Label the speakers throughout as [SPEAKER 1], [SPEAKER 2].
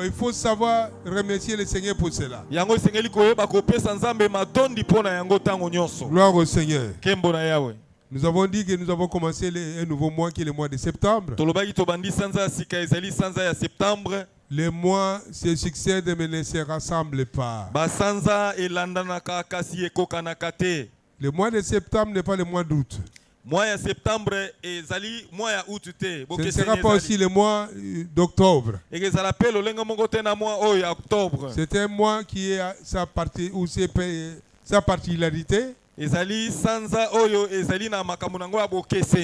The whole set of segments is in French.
[SPEAKER 1] il faut savoir remercier le Seigneur pour cela. Gloire au Seigneur. Nous avons dit que nous avons commencé un nouveau mois qui est le mois de septembre. Les mois se succèdent mais ne se rassemblent pas. Le mois de septembre n'est pas le mois d'août. Ce ne sera pas aussi le mois d'octobre. C'est un mois qui a sa particularité. Et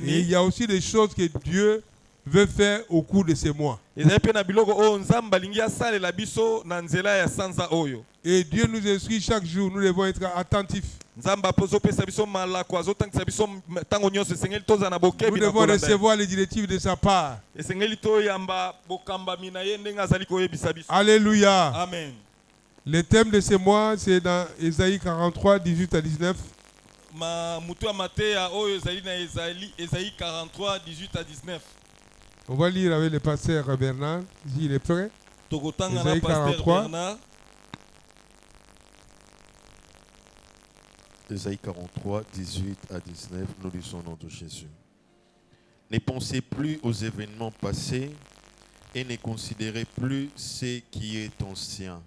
[SPEAKER 1] il y a aussi des choses que Dieu veut faire au cours de ces mois. Et Dieu nous instruit chaque jour, nous devons être attentifs. Nous devons recevoir les directives de sa part. Alléluia.
[SPEAKER 2] Amen.
[SPEAKER 1] Le thème de ce mois, c'est dans Ésaïe 43, 18 à 19. On va lire avec le pasteur Bernard, s'il est prêt. Ésaïe 43.
[SPEAKER 3] Ésaïe 43, 18 à 19, nous lisons au nom de Jésus. Ne pensez plus aux événements passés et ne considérez plus ce qui est ancien.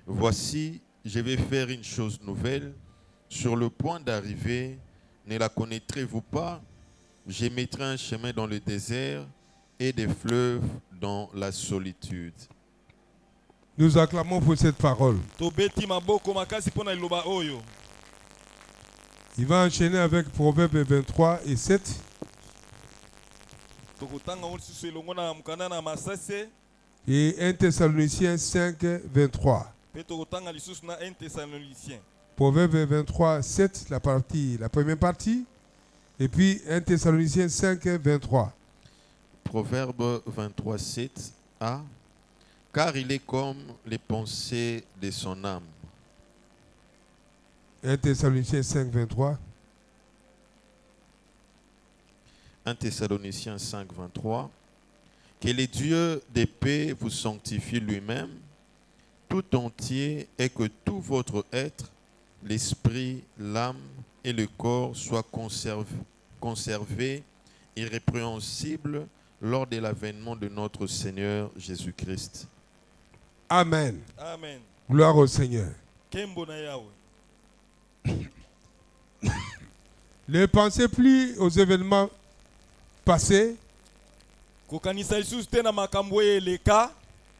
[SPEAKER 3] Voici, je vais faire une chose nouvelle. Sur le point d'arriver, ne la connaîtrez-vous pas? Je mettrai un chemin dans le désert et des fleuves dans la solitude.
[SPEAKER 1] Nous acclamons pour cette parole. Il va enchaîner avec Proverbe 23 et 7. Et 1 Thessaloniciens 5, 23. Proverbe 23, 7, la première partie. Et puis 1 Thessaloniciens 5, 23.
[SPEAKER 3] Proverbe 23, 7a. Car il est comme les pensées de son âme.
[SPEAKER 1] 1 Thessaloniciens 5, 23.
[SPEAKER 3] 1 Thessaloniciens 5, 23. Que le Dieu de paix vous sanctifie lui-même, tout entier, et que tout votre être, l'esprit, l'âme et le corps soient conservés irrépréhensibles lors de l'avènement de notre Seigneur Jésus-Christ.
[SPEAKER 1] Amen.
[SPEAKER 2] Amen.
[SPEAKER 1] Gloire au Seigneur. Ne pensez plus aux événements passés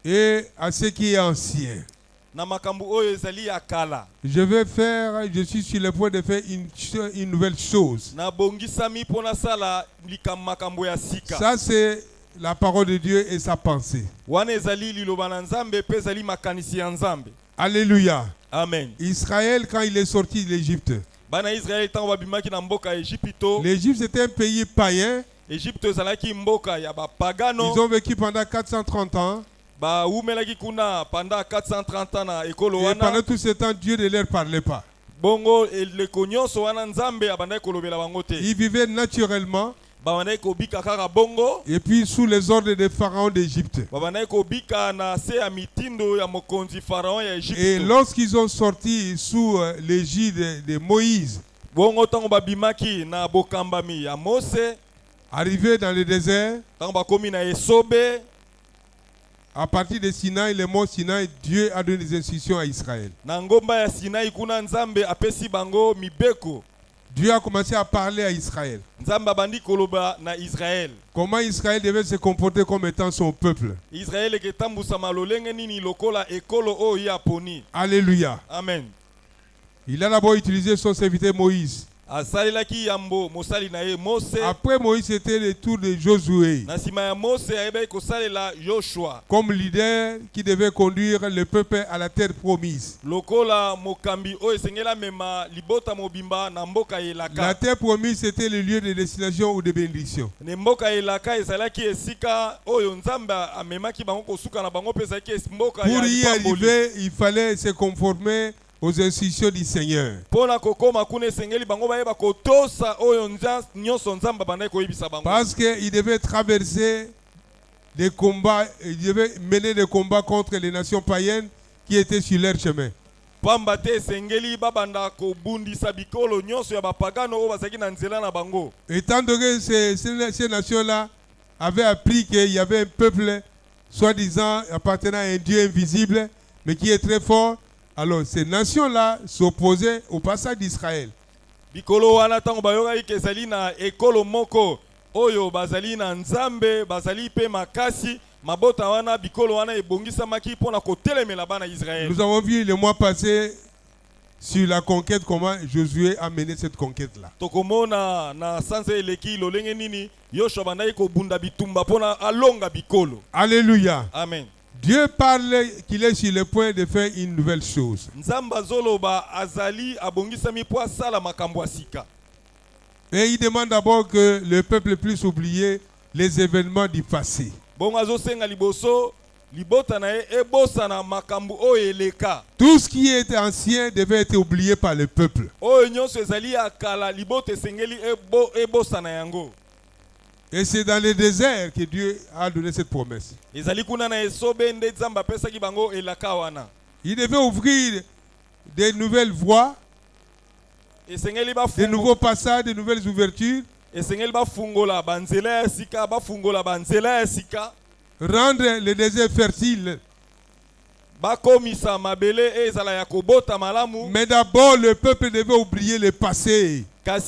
[SPEAKER 1] et à ce qui est ancien. Je suis sur le point de faire une nouvelle chose. Ça, c'est la parole de Dieu et sa pensée. Alléluia.
[SPEAKER 2] Amen.
[SPEAKER 1] Israël, quand il est sorti d'Égypte, l'Égypte c'était un pays païen. Ils ont vécu pendant 430 ans. Et pendant tout ce temps, Dieu ne leur parlait pas. Ils vivaient naturellement. Et puis sous les ordres des pharaons d'Égypte. Et lorsqu'ils ont sorti sous l'égide de Moïse, arrivés dans le désert, à partir de Sinaï, le mont Sinaï, Dieu a donné des instructions à Israël. Dieu a commencé à parler à Israël. Comment Israël devait se comporter comme étant son peuple. Alléluia.
[SPEAKER 2] Amen.
[SPEAKER 1] Il a d'abord utilisé son serviteur Moïse. Après Moïse, c'était le tour de Josué. Comme leader qui devait conduire le peuple à la terre promise. La terre promise, c'était le lieu de destination ou de bénédiction. Pour y arriver, il fallait se conformer aux instructions du Seigneur. Parce qu'il devait traverser des combats, ils devaient mener des combats contre les nations païennes qui étaient sur leur chemin. Étant donné que ces nations-là avaient appris qu'il y avait un peuple soi-disant appartenant à un Dieu invisible, mais qui est très fort, alors ces nations-là s'opposaient au passage d'Israël.
[SPEAKER 2] Oyo bazali na nzambe bazali pe makasi mabota wana bikolo wana ebongisamaki pona kotelemela bana Israël.
[SPEAKER 1] Nous avons vu le mois passé sur la conquête comment Josué a mené cette conquête là.
[SPEAKER 2] Tokomona na sanse eleki lolenge nini Yoshua bandai ko bunda bitumba pona alonga bikolo.
[SPEAKER 1] Alléluia.
[SPEAKER 2] Amen.
[SPEAKER 1] Dieu parle qu'il est sur le point de faire une nouvelle chose.
[SPEAKER 2] Nzamba zoloba azali abongisami po asala makambo asika.
[SPEAKER 1] Et il demande d'abord que le peuple puisse oublier les événements du passé. Tout ce qui est ancien devait être oublié par le peuple. Et c'est dans le désert que Dieu a donné cette promesse. Il devait ouvrir des nouvelles voies, de nouveaux passages, de nouvelles ouvertures, rendre le désert fertile. Mais d'abord, le peuple devait oublier le passé. Ne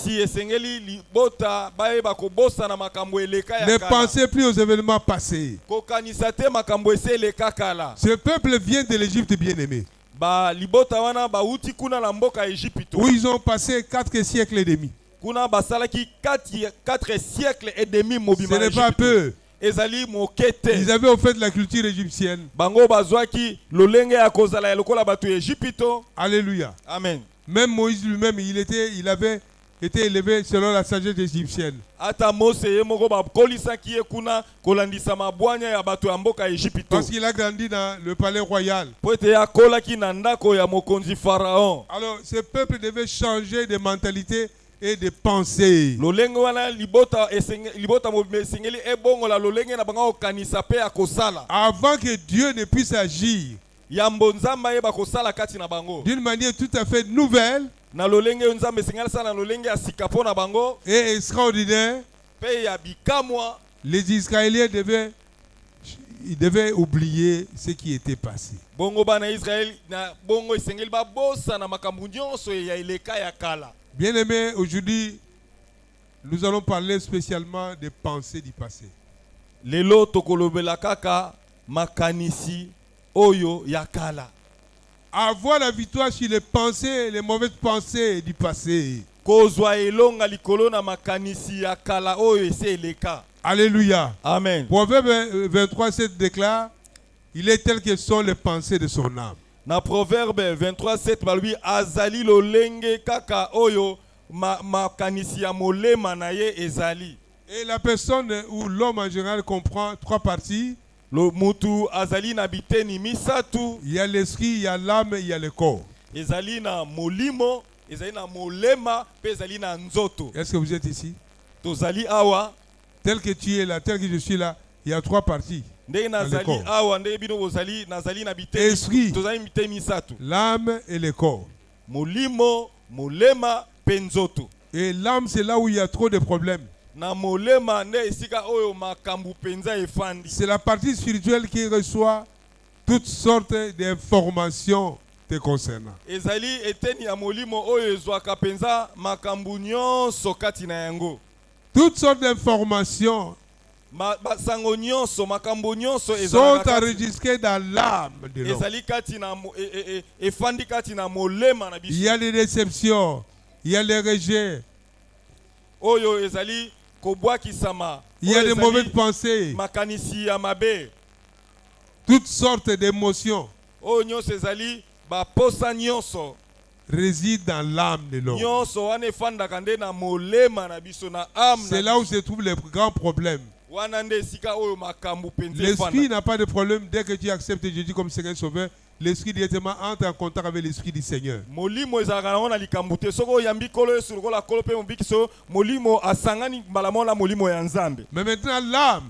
[SPEAKER 1] pensez plus aux événements passés. Ce peuple vient de l'Égypte bien-aimé, où ils ont passé 4 siècles et demi. Ce n'est pas peu. Ils avaient au fait la culture égyptienne. Alléluia.
[SPEAKER 2] Amen.
[SPEAKER 1] Même Moïse lui-même, il avait été élevé selon la sagesse égyptienne. Parce qu'il a grandi dans le palais royal. Alors ce peuple devait changer de mentalité et de pensée. Avant que Dieu ne puisse agir d'une manière tout à fait nouvelle et extraordinaire, les Israéliens devaient oublier ce qui était passé. Bien-aimés, aujourd'hui, nous allons parler spécialement des pensées du passé.
[SPEAKER 2] Lelo tokolobela kaka makanisi oyo yakala.
[SPEAKER 1] Avoir la victoire sur les pensées, les mauvaises pensées du passé.
[SPEAKER 2] Kozwa elonga likolo na makanisi yakala oyo eseleka.
[SPEAKER 1] Alléluia.
[SPEAKER 2] Amen.
[SPEAKER 1] Proverbe 23:7 déclare, il est tel que sont les pensées de son âme.
[SPEAKER 2] Na Proverbe 23:7 balbi azali lolenge kaka oyo makanisi ya molema na ye ezali.
[SPEAKER 1] Et la personne ou l'homme en général comprend 3 parties.
[SPEAKER 2] Le mutu azali na biteni misatu.
[SPEAKER 1] Il y a l'esprit, il y a l'âme, il y a le corps.
[SPEAKER 2] Ezali na molimo, ezali na molema, pe ezali na nzoto.
[SPEAKER 1] Est-ce que vous êtes ici?
[SPEAKER 2] Tozali awa.
[SPEAKER 1] Tel que tu es là, tel que je suis là, il y a 3 parties. Esprit, l'âme et le corps.
[SPEAKER 2] Molimo, molema, penzoto.
[SPEAKER 1] Et l'âme, c'est là où il y a trop de problèmes. C'est la partie spirituelle qui reçoit toutes sortes d'informations te concernant. Toutes sortes d'informations sont enregistrées dans l'âme de l'homme. Il y a les déceptions, il y a les rejets, il y a des mauvaises pensées, toutes sortes d'émotions réside dans l'âme de l'homme. C'est là où se trouvent les grands problèmes. L'esprit n'a pas de problème dès que tu acceptes Jésus comme Seigneur Sauveur. L'esprit directement entre en contact avec l'esprit du Seigneur. Mais maintenant l'âme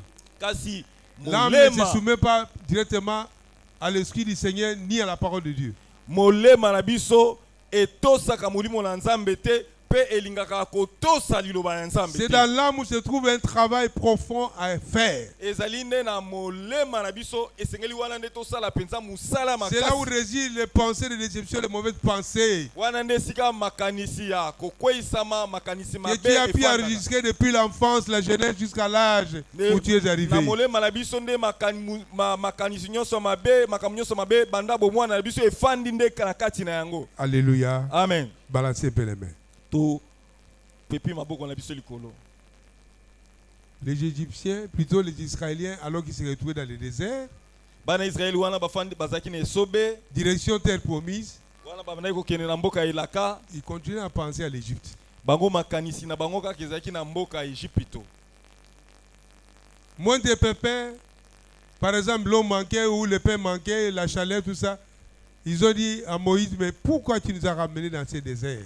[SPEAKER 1] L'âme ne se soumet pas directement à l'esprit du Seigneur ni à la parole de Dieu.
[SPEAKER 2] molema na biso etosaka molimo na nzambe te pe elingaka kotosa liloba na nzambe
[SPEAKER 1] C'est
[SPEAKER 2] te.
[SPEAKER 1] dans l'âme où se trouve un travail profond à faire.
[SPEAKER 2] ezali nde na molema na biso esengeli wana nde tosala penza musala
[SPEAKER 1] C'est là où
[SPEAKER 2] makasi
[SPEAKER 1] résident les pensées de déception, les mauvaises pensées
[SPEAKER 2] wana nde esika makanisi ya kokweisama makanisi
[SPEAKER 1] que
[SPEAKER 2] mabe
[SPEAKER 1] tu as pu
[SPEAKER 2] efandaka.
[SPEAKER 1] enregistrer depuis l'enfance, la jeunesse jusqu'à l'âge où tu es arrivé.
[SPEAKER 2] na molema na biso nde makanisi nyonso mabe makambo nyonso mabe banda bomwana na biso efandi nde na kati na yango.
[SPEAKER 1] Alléluia.
[SPEAKER 2] Amen.
[SPEAKER 1] Balancez un peu les mains.
[SPEAKER 2] To pepi maboko na biso likolo.
[SPEAKER 1] Les Égyptiens, plutôt les Israéliens, alors qu'ils se retrouvaient dans le désert,
[SPEAKER 2] bana Israeli wana bafandi bazaki na esobe
[SPEAKER 1] direction terre promise,
[SPEAKER 2] wana babandaki kokende na mboka ya elaka
[SPEAKER 1] ils continuaient à penser à l'Égypte.
[SPEAKER 2] bango makanisi na bango kaka ezalaki na mboka ya Ejipito.
[SPEAKER 1] Moins de pépins, par exemple, l'eau manquait ou le pain manquait, la chaleur, tout ça. Ils ont dit à Moïse, mais pourquoi tu nous as ramenés dans ces déserts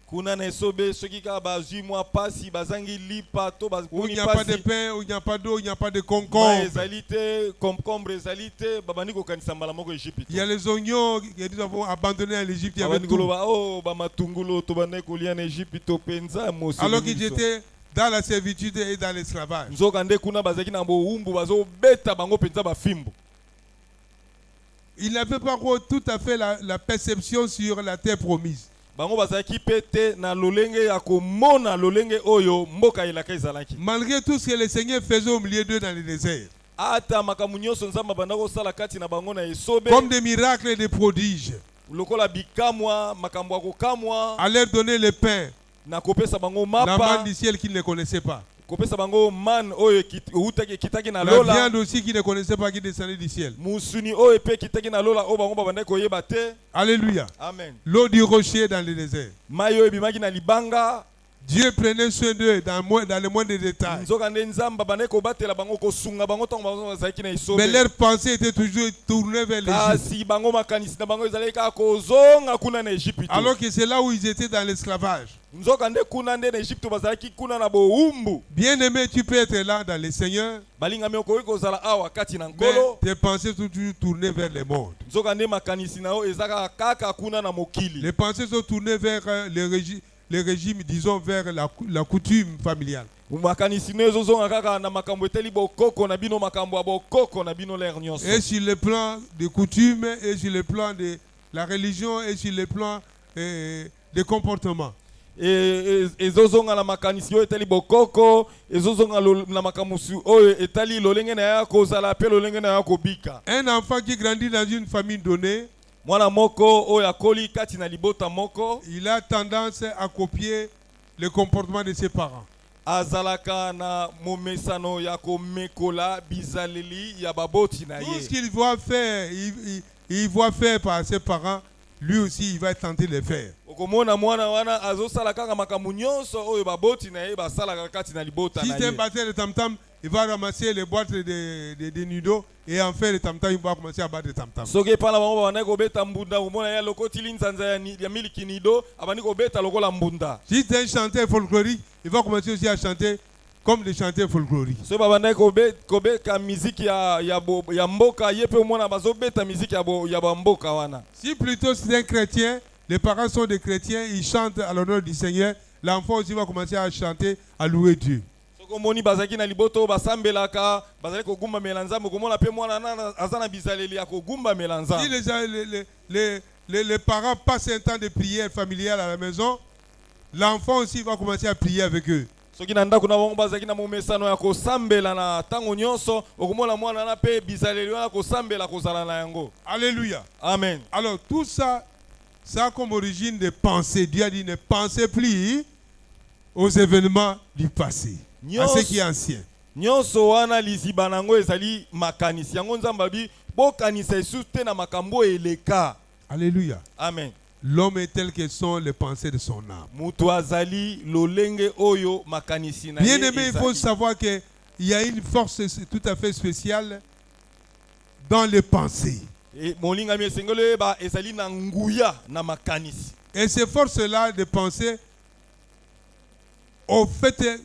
[SPEAKER 2] kuna na esobe soki kaka bazwi mwa pasi bazangi lipa to
[SPEAKER 1] où il
[SPEAKER 2] bazuni
[SPEAKER 1] n'y a pas de
[SPEAKER 2] pasi
[SPEAKER 1] pain, où il n'y a pas d'eau, il n'y a pas de
[SPEAKER 2] ma
[SPEAKER 1] concombre.
[SPEAKER 2] ezali te concombre ezali te babandi kokanisa mbala moko Ejipito.
[SPEAKER 1] Il y a les oignons que nous avons abandonnés à l'Égypte. Il y avait
[SPEAKER 2] babandi
[SPEAKER 1] tout.
[SPEAKER 2] koloba o bamatungulu tobandaki kolia na Ejipito penza mosi
[SPEAKER 1] Alors qu'ils étaient dans la servitude et dans l'esclavage.
[SPEAKER 2] nzoka nde kuna bazalaki na bowumbu bazobeta bango penza bafimbo.
[SPEAKER 1] Ils n'avaient pas encore tout à fait la perception sur la terre promise.
[SPEAKER 2] bango bazalaki pe te na lolenge ya komona lolenge oyo mboka elaka ezalaki.
[SPEAKER 1] Malgré tout ce que le Seigneur faisait au milieu d'eux dans le désert,
[SPEAKER 2] ata makambo nyonso nzambe abanda kosala kati na bango na esobe
[SPEAKER 1] comme des miracles et des prodiges,
[SPEAKER 2] lokola bikamwa makambo ya kokamwa
[SPEAKER 1] à leur donner le pain,
[SPEAKER 2] na kopesa bango
[SPEAKER 1] la manne
[SPEAKER 2] mapa
[SPEAKER 1] du ciel qu'ils ne connaissaient pas.
[SPEAKER 2] kopesa bango man oyo ekitaki na
[SPEAKER 1] La
[SPEAKER 2] lola
[SPEAKER 1] viande aussi qu'ils ne connaissaient pas qui descendait du ciel.
[SPEAKER 2] musuni oyo epe ekitaki na lola oyo bango babandaki koyeba te.
[SPEAKER 1] Alléluia.
[SPEAKER 2] Amen.
[SPEAKER 1] L'eau du rocher dans le désert.
[SPEAKER 2] mai oyo ebimaki na libanga
[SPEAKER 1] Dieu prenait soin d'eux dans le moindre détail.
[SPEAKER 2] nzoka nde nzambe abandaki kobatela bango kosunga bango ntango bango bazalaki na
[SPEAKER 1] Mais
[SPEAKER 2] esobe
[SPEAKER 1] leur pensée était toujours tournée vers l'Égypte.
[SPEAKER 2] kasi bango makanisi na bango ezalaki kaka kozonga kuna na Ejipito.
[SPEAKER 1] Alors que c'est là où ils étaient dans l'esclavage.
[SPEAKER 2] nzoka nde kuna nde na Ejipito bazalaki kuna na bowumbu.
[SPEAKER 1] Bien-aimé, tu peux être là dans le Seigneur,
[SPEAKER 2] balingami okoki kozala awa kati na
[SPEAKER 1] mais
[SPEAKER 2] nkolo
[SPEAKER 1] tes pensées sont toujours tournées vers le monde.
[SPEAKER 2] nzoka nde makanisi na yo ezaka kaka kuna na mokili.
[SPEAKER 1] Les pensées sont tournées vers le régime, disons, vers la coutume familiale.
[SPEAKER 2] makanisi no ezozonga kaka na makambo eteli bokoko na bino makambo ya bokoko na bino lere nyonso.
[SPEAKER 1] Et sur le plan des coutumes, et sur le plan de la religion, et sur le plan des comportements.
[SPEAKER 2] ezozonga na makanisi oyo etali bokoko ezozonga na makambo oyo etali lolenge na ya kozala pe lolenge na ya kobika.
[SPEAKER 1] Un enfant qui grandit dans une famille donnée,
[SPEAKER 2] mwana moko oyo akoli kati na libota moko
[SPEAKER 1] il a tendance à copier le comportement de ses parents.
[SPEAKER 2] azalaka na momesano ya komekola bizaleli ya baboti na
[SPEAKER 1] Tout ce
[SPEAKER 2] ye.
[SPEAKER 1] qu'il voit faire, il voit faire par ses parents, lui aussi il va tenter de le faire.
[SPEAKER 2] okomona mwana wana azosala kaka makambo nyonso oyo baboti na ye basalaka kati na libota
[SPEAKER 1] Si
[SPEAKER 2] na
[SPEAKER 1] c'est un
[SPEAKER 2] ye.
[SPEAKER 1] batteur de tam-tam, il va ramasser les boîtes de nido et en faire le tam-tam, il va commencer à battre le tam-tam.
[SPEAKER 2] soki epana bango babandaki kobeta mbunda komona ye lokotili nzanza ya miliki nido abandi kobeta lokola mbunda.
[SPEAKER 1] Si c'est un chanteur folklorique, il va commencer aussi à chanter comme des chanteurs folkloriques.
[SPEAKER 2] soki babandaki kobeka miziki ya mboka ye mpe omona bazobeta miziki ya bamboka wana.
[SPEAKER 1] Si plutôt c'est un chrétien, les parents sont des chrétiens, ils chantent à l'honneur du Seigneur, l'enfant aussi va commencer à chanter, à louer Dieu.
[SPEAKER 2] soki omoni bazalaki na liboto basambelaka bazali kogumbamela nzambe okomona mpe mwana nana aza na bizaleli ya kogumbamela
[SPEAKER 1] Si
[SPEAKER 2] nzambe.
[SPEAKER 1] les parents passent un temps de prière familiale à la maison, l'enfant aussi va commencer à prier avec eux.
[SPEAKER 2] soki na ndako na bango bazalaki na momesano ya kosambela na ntango nyonso okomona mwana na mpe bizaleli wana kosambela kozala na yango.
[SPEAKER 1] Alléluia.
[SPEAKER 2] Amen.
[SPEAKER 1] Alors tout ça, ça a comme origine des pensées. Dieu a dit ne pensez plus aux événements du passé, à ce qui est ancien.
[SPEAKER 2] nyonso wana liziba nango ezali makanisi yango nzambe abi bokanisa esusu te na makambo eleka.
[SPEAKER 1] Alléluia.
[SPEAKER 2] Amen.
[SPEAKER 1] L'homme est tel que sont les pensées de son âme.
[SPEAKER 2] mutu azali lolenge oyo makanisi na ye
[SPEAKER 1] Bien aimé, il faut
[SPEAKER 2] ezali.
[SPEAKER 1] savoir qu'il y a une force tout à fait spéciale dans les pensées.
[SPEAKER 2] molingami esengeli oyeba ezali na nguya na makanisi.
[SPEAKER 1] Et ces forces-là de pensée, au fait,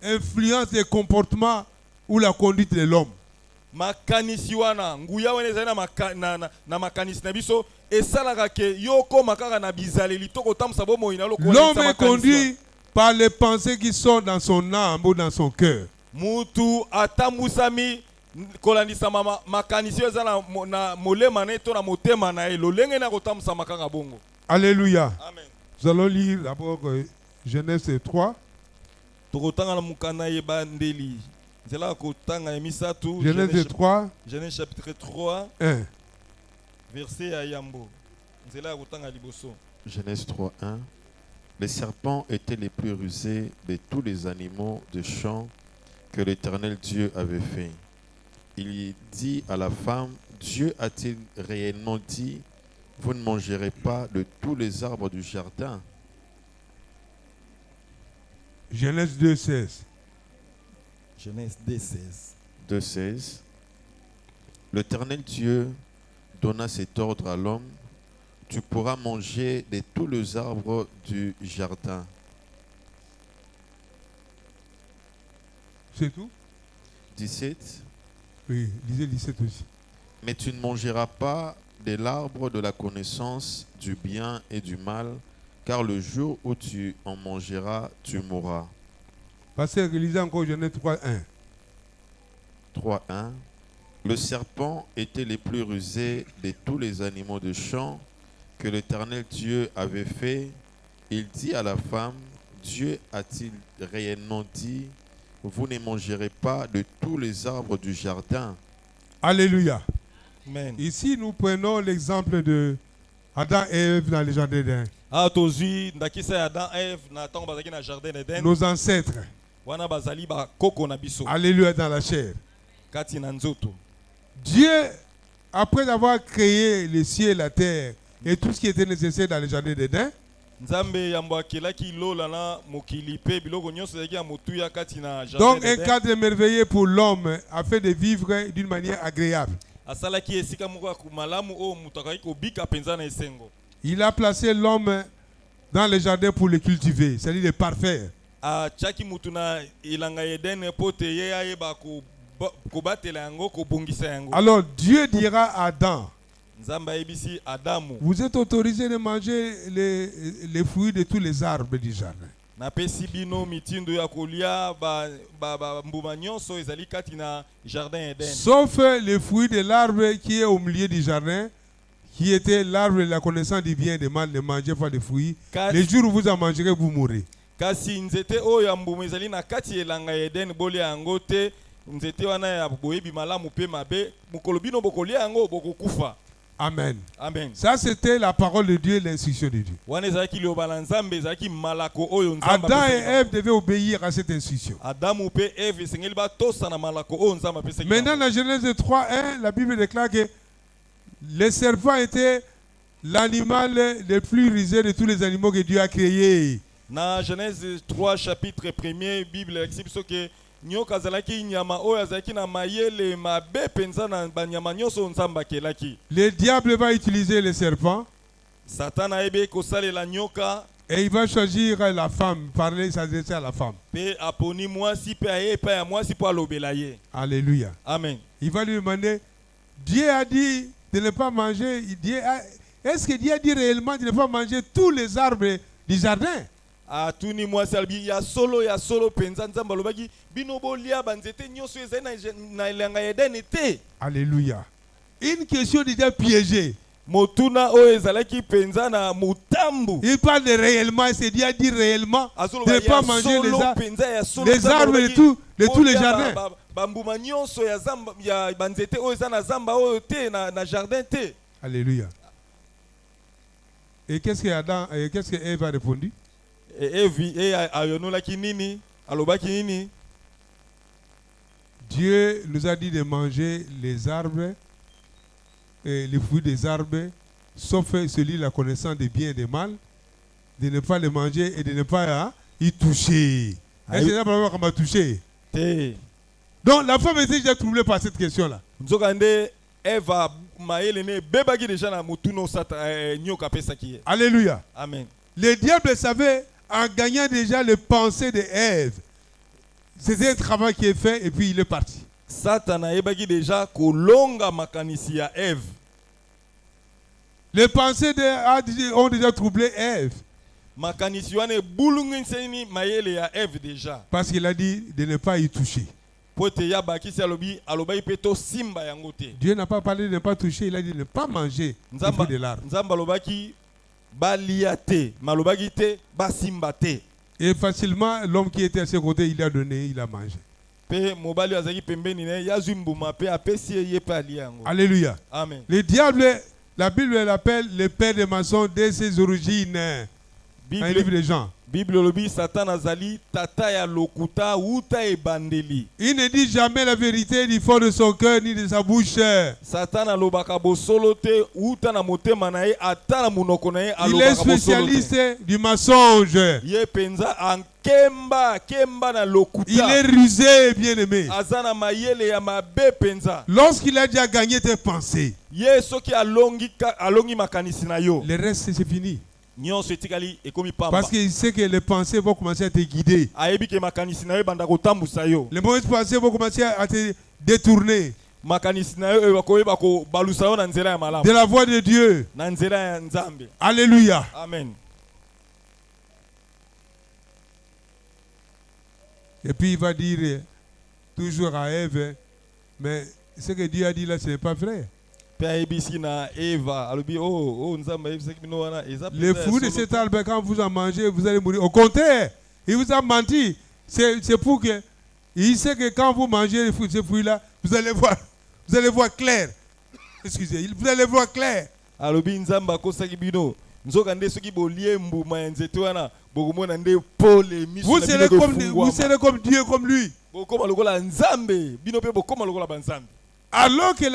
[SPEAKER 1] influencent les comportements ou la conduite de l'homme.
[SPEAKER 2] makanisi wana nguya wana ezali na makanisi na biso esalaka ke yo koma kaka na bizaleli to kotambusa bomoi na lokola
[SPEAKER 1] L'homme est conduit par les pensées qui sont dans son âme ou dans son cœur.
[SPEAKER 2] mutu atambusami kolandisa makanisi eza na molema na to na motema na ye lolenge na kotambusa makanga bongo.
[SPEAKER 1] Alléluia.
[SPEAKER 2] Amen.
[SPEAKER 1] Nous allons lire d'abord Genèse 3.
[SPEAKER 2] Tokotanga na mukana yebandeli. Nzela kotanga emisatu.
[SPEAKER 1] Genèse 3.
[SPEAKER 2] Genèse chapitre 3.
[SPEAKER 1] 1.
[SPEAKER 2] Verset à Yambo. Nzela kotanga liboso.
[SPEAKER 3] Genèse 3, 1. Les serpents étaient les plus rusés de tous les animaux de champ que l'Éternel Dieu avait fait. Il dit à la femme, Dieu a-t-il réellement dit, vous ne mangerez pas de tous les arbres du jardin?
[SPEAKER 1] Genèse 2, 16.
[SPEAKER 2] Genèse 2, 16.
[SPEAKER 3] 2, 16. L'Éternel Dieu donna cet ordre à l'homme, tu pourras manger de tous les arbres du jardin.
[SPEAKER 1] C'est tout?
[SPEAKER 3] 17.
[SPEAKER 1] Oui, lisez 17 aussi.
[SPEAKER 3] Mais tu ne mangeras pas de l'arbre de la connaissance du bien et du mal, car le jour où tu en mangeras, tu mourras.
[SPEAKER 1] Pasteur, lisez encore Genèse 3, 1.
[SPEAKER 3] 3, 1. Le serpent était le plus rusé de tous les animaux de champ que l'Éternel Dieu avait fait. Il dit à la femme, Dieu a-t-il réellement dit, vous ne mangerez pas de tous les arbres du jardin?
[SPEAKER 1] Alléluia.
[SPEAKER 2] Amen.
[SPEAKER 1] Ici, nous prenons l'exemple de Adam et Ève dans le jardin d'Éden.
[SPEAKER 2] Tozui ndakisa Adam Ève na tango bazaki na jardin d'Éden.
[SPEAKER 1] Nos ancêtres.
[SPEAKER 2] Wana bazali ba koko na biso.
[SPEAKER 1] Alléluia dans la chair.
[SPEAKER 2] Kati na nzoto.
[SPEAKER 1] Dieu, après avoir créé les cieux et la terre et tout ce qui était nécessaire dans le jardin d'Éden, donc un cadre merveilleux pour l'homme afin de vivre d'une manière agréable. Il a placé l'homme dans le jardin pour le cultiver, c'est-à-dire le parfaire. Alors Dieu dira à Adam, vous êtes autorisé de manger les fruits de tous les arbres du jardin. Sauf les fruits de l'arbre qui est au milieu du jardin, qui était l'arbre de la connaissance du bien et du mal. Ne mangez pas de fruits. Les jours où vous en mangerez, vous mourrez.
[SPEAKER 2] Kasi nzete oyo ya mbumu ezali na kati elanga Eden bolia yango te nzete wana ya boyebi malamu pe mabe mukolo bino bokolia yango bokokufa.
[SPEAKER 1] Amen.
[SPEAKER 2] Amen.
[SPEAKER 1] Ça c'était la parole de Dieu, l'instruction de Dieu.
[SPEAKER 2] Wana ezaki liobala nzambe ezaki malako oyo
[SPEAKER 1] Adam
[SPEAKER 2] nzamba.
[SPEAKER 1] et Ève devaient obéir à cette instruction.
[SPEAKER 2] Adam pe Ève sengeli ba tosa na malako oyo nzamba pesa.
[SPEAKER 1] Maintenant dans Genèse 3:1, la Bible déclare que le serpent était l'animal le plus rusé de tous les animaux que Dieu a créés.
[SPEAKER 2] Na Genèse 3 chapitre 1er Bible explique que nyoka zalaki nyama oyo azalaki na mayele mabe penza na banyama nyonso nzamba kelaki.
[SPEAKER 1] Le diable va utiliser le serpent.
[SPEAKER 2] Satan ebe kosalela nyoka
[SPEAKER 1] et il va choisir la femme, parler, s'adresser à la femme.
[SPEAKER 2] Pe aponi mwasi pe aye pe ya mwasi po alobela ye.
[SPEAKER 1] Alléluia.
[SPEAKER 2] Amen.
[SPEAKER 1] Il va lui demander, Dieu a dit de ne pas manger, est-ce que Dieu a dit réellement de ne pas manger tous les arbres du jardin?
[SPEAKER 2] Atuni mwasi albi ya solo penza nzamba lobaki bino bolia banzete nyonso ezali na elanga Eden te.
[SPEAKER 1] Alléluia. Une question déjà piégée.
[SPEAKER 2] Motuna o ezalaki penza na mutambu.
[SPEAKER 1] Il parle de réellement, c'est Dieu a dit réellement de ne pas manger les arbres de tous les jardins.
[SPEAKER 2] Bambuma nyonso ya zamba ya banzete o ezana zamba o te na jardin te.
[SPEAKER 1] Alléluia. Et qu'est-ce que Ève a répondu? Dieu nous a dit de manger les arbres, les fruits des arbres, sauf celui de la connaissance des biens et des mal, de ne pas les manger et de ne pas y toucher. Est-ce que ça qu'on m'a touché? Donc la femme était déjà troublée par cette question-là. Alléluia.
[SPEAKER 2] Amen.
[SPEAKER 1] Le diable savait, en gagnant déjà les pensées d'Ève, c'était un travail qui est fait et puis il est parti.
[SPEAKER 2] Satan ayebaki déjà kolonga makanisi ya Ève.
[SPEAKER 1] Les pensées ont déjà troublé Ève.
[SPEAKER 2] Makanisi wana ebulungiseni mayele ya Ève déjà.
[SPEAKER 1] Parce qu'il a dit de ne pas y toucher.
[SPEAKER 2] Pote ya bakisi alobai peto simba yango te.
[SPEAKER 1] Dieu n'a pas parlé de ne pas toucher, il a dit de ne pas manger le fruit de l'arbre.
[SPEAKER 2] Nzamba alobaki balia te, malobaki te, basimba te.
[SPEAKER 1] Et facilement, l'homme qui était à ses côtés, il a donné, il a mangé.
[SPEAKER 2] Pe mobali azaki pembeni ne yazwi mbuma pe apesi ye pe alia yango.
[SPEAKER 1] Alléluia.
[SPEAKER 2] Amen.
[SPEAKER 1] Le diable, la Bible l'appelle le père des mensonges dès ses origines. Dans le livre de Jean.
[SPEAKER 2] Bible lobi Satan azali tata ya lokuta uta e bandeli.
[SPEAKER 1] Il ne dit jamais la vérité du fond de son cœur ni de sa bouche.
[SPEAKER 2] Satan alobaka bosolo te uta na motema na ye ata na munoko na ye
[SPEAKER 1] Il est
[SPEAKER 2] alobaka bosolo te.
[SPEAKER 1] spécialiste du mensonge.
[SPEAKER 2] Ye penza kemba na lokuta.
[SPEAKER 1] Il est rusé, bien-aimé.
[SPEAKER 2] Azana mayele ya mabe penza.
[SPEAKER 1] Lorsqu'il a déjà gagné tes pensées,
[SPEAKER 2] Ye soki alongi makanisi na yo.
[SPEAKER 1] le reste c'est fini.
[SPEAKER 2] Nyonso etikali ekomi pamba.
[SPEAKER 1] Parce qu'il sait que les pensées vont commencer à te guider.
[SPEAKER 2] Ayebi ke makanisi na yo banda kotambusa yo.
[SPEAKER 1] Les mauvaises pensées vont commencer à te détourner
[SPEAKER 2] Makanisi na yo bakoyeba ko balusa yo na nzela ya malamu.
[SPEAKER 1] de la voie de Dieu.
[SPEAKER 2] Na nzela ya Nzambe.
[SPEAKER 1] Alléluia.
[SPEAKER 2] Amen.
[SPEAKER 1] Et puis il va dire toujours à Ève, mais ce que Dieu a dit là, ce n'est pas vrai.
[SPEAKER 2] Pe ayebisi na Eva alobi Nzambe ayebisaki bino wana eza
[SPEAKER 1] Les fruits de cet arbre, quand vous en mangez, vous allez mourir. Au contraire, il vous a menti. C'est pour que... Il sait que quand vous mangez ces fruits-là, vous allez voir clair. Excusez, vous allez voir clair.
[SPEAKER 2] alobi Nzambe akosaki bino nzoka nde soki bolie mbuma ya nzete wana bokomona nde pole miso
[SPEAKER 1] Vous
[SPEAKER 2] na
[SPEAKER 1] serez
[SPEAKER 2] bino
[SPEAKER 1] comme,
[SPEAKER 2] efungwama.
[SPEAKER 1] vous serez comme Dieu, comme lui.
[SPEAKER 2] Bokoma lokola Nzambe bino pe bokoma lokola banzambe.
[SPEAKER 1] Alors que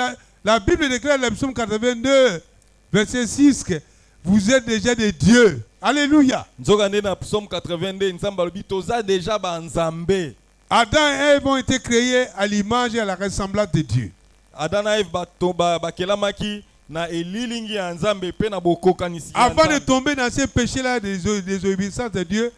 [SPEAKER 1] la Bible déclare dans le psaume 82, verset 6, que vous êtes déjà des dieux. Alléluia.
[SPEAKER 2] Nzoka nde na Psaume 82 Nzambe alobi toza déjà banzambe.
[SPEAKER 1] Adam et Ève ont été créés à l'image et à la ressemblance de Dieu.
[SPEAKER 2] Adam na Eve bakelamaki na elilingi ya Nzambe pe na bokokanisi ya
[SPEAKER 1] Avant de
[SPEAKER 2] Nzambe.
[SPEAKER 1] tomber dans ces péchés-là des obéissances de Dieu,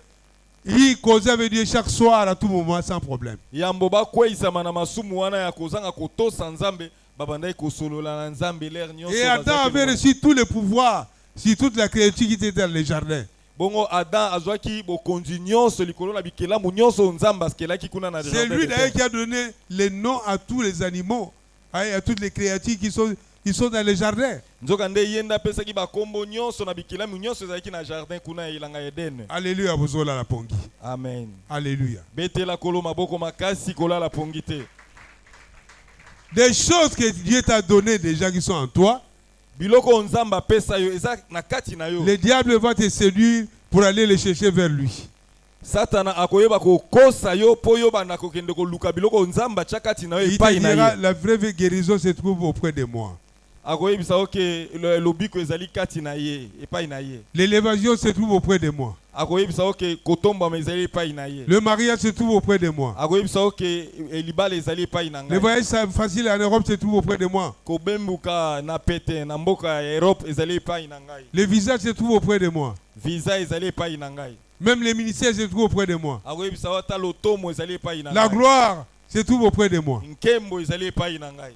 [SPEAKER 1] ils causaient avec Dieu chaque soir à tout moment sans problème.
[SPEAKER 2] Yambo bakweyisama na masumu wana ya kozanga kotosa Nzambe babandaki kosolola na Nzambe l'air nyonso.
[SPEAKER 1] Et Adam avait reçu tous les pouvoirs sur toute la créature qui était dans les jardins.
[SPEAKER 2] Bongo Adam azwaki bokonzi nyonso likolo na bikelamu nyonso Nzambe askelaki kuna na
[SPEAKER 1] C'est
[SPEAKER 2] jardin
[SPEAKER 1] lui
[SPEAKER 2] de
[SPEAKER 1] d'ailleurs
[SPEAKER 2] Éden.
[SPEAKER 1] qui a donné les noms à tous les animaux, à toutes les créatures qui sont dans les jardins.
[SPEAKER 2] Nzoka nde yenda apesaki bakombo nyonso na bikelamu nyonso ezalaki na jardin kuna ya elanga Eden.
[SPEAKER 1] Alléluia, bozola la pongi.
[SPEAKER 2] Amen.
[SPEAKER 1] Alléluia.
[SPEAKER 2] Betela kolo maboko makasi kolala pongi te.
[SPEAKER 1] Des choses que Dieu t'a données déjà qui sont en toi,
[SPEAKER 2] Biloko Nzambe apesa yo eza na kati na yo.
[SPEAKER 1] le diable va te séduire pour aller les chercher vers lui.
[SPEAKER 2] Satana akoyeba kokosa yo po yo banda kokende koluka biloko Nzambe atia kati na yo
[SPEAKER 1] Il te
[SPEAKER 2] epai na
[SPEAKER 1] dira,
[SPEAKER 2] ye.
[SPEAKER 1] la vraie guérison se trouve auprès de moi.
[SPEAKER 2] Akoyebisa oke lobiko ezali kati na ye epai na ye.
[SPEAKER 1] L'élévation se trouve auprès de moi.
[SPEAKER 2] Akoyebisa oke kotombama ezali epai na ye.
[SPEAKER 1] Le mariage se trouve auprès de moi.
[SPEAKER 2] Akoyebisa oke libala ezali epai na
[SPEAKER 1] Le
[SPEAKER 2] ngai.
[SPEAKER 1] voyage facile en Europe se trouve auprès de moi.
[SPEAKER 2] Kobembuka na pete na mboka ya Europe ezali epai na ngai.
[SPEAKER 1] Le visage se trouve auprès de moi.
[SPEAKER 2] Visa ezali epai na ngai.
[SPEAKER 1] Même les ministères se trouvent auprès de moi.
[SPEAKER 2] Akoyebisa ata lotomo ezali epai na
[SPEAKER 1] La
[SPEAKER 2] ngai.
[SPEAKER 1] gloire se trouve auprès de moi.
[SPEAKER 2] Nkembo ezali epai na ngai.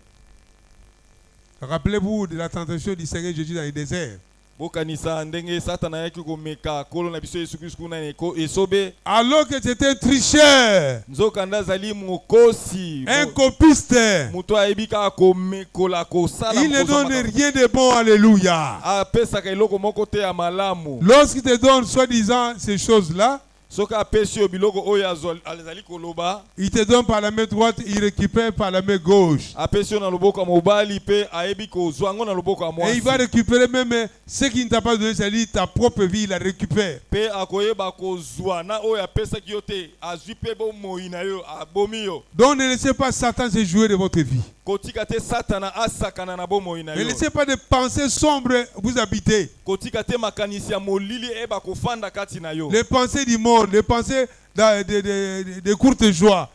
[SPEAKER 1] Rappelez-vous de la tentation du Seigneur Jésus dans le désert.
[SPEAKER 2] Bokanisa ndenge Satana yaki komeka kolo na biso Yesu Kristo kuna esobe.
[SPEAKER 1] Alors que c'était un tricheur,
[SPEAKER 2] Nzokanda azali mokosi.
[SPEAKER 1] un copiste,
[SPEAKER 2] Muto ayebika komekola kosala
[SPEAKER 1] il ne donne
[SPEAKER 2] mokosa
[SPEAKER 1] rien de bon. Alléluia.
[SPEAKER 2] apesaka eloko moko te ya malamu.
[SPEAKER 1] Lorsqu'il te donne soi-disant ces choses-là,
[SPEAKER 2] Soki apesi yo biloko oyo azali koloba,
[SPEAKER 1] il te donne par la main droite, il récupère par la main gauche.
[SPEAKER 2] apesi yo na loboko ya mobali pe ayebi kozwa yango na loboko ya
[SPEAKER 1] Et il va
[SPEAKER 2] mwasi.
[SPEAKER 1] récupérer même ce qu'il ne t'a pas donné, c'est-à-dire ta propre vie, il la récupère.
[SPEAKER 2] Pe akoyeba kozwa na oyo apesaki yo te azwi pe bomoi na yo abomi yo.
[SPEAKER 1] Donc ne laissez pas Satan se jouer de votre vie.
[SPEAKER 2] Kotika te Satana asakana na bomoi na
[SPEAKER 1] Ne
[SPEAKER 2] yo.
[SPEAKER 1] laissez pas de pensées sombres vous habiter.
[SPEAKER 2] Kotika te makanisi ya molili eba kofanda kati na yo.
[SPEAKER 1] Les pensées du monde, les pensées de courte joie.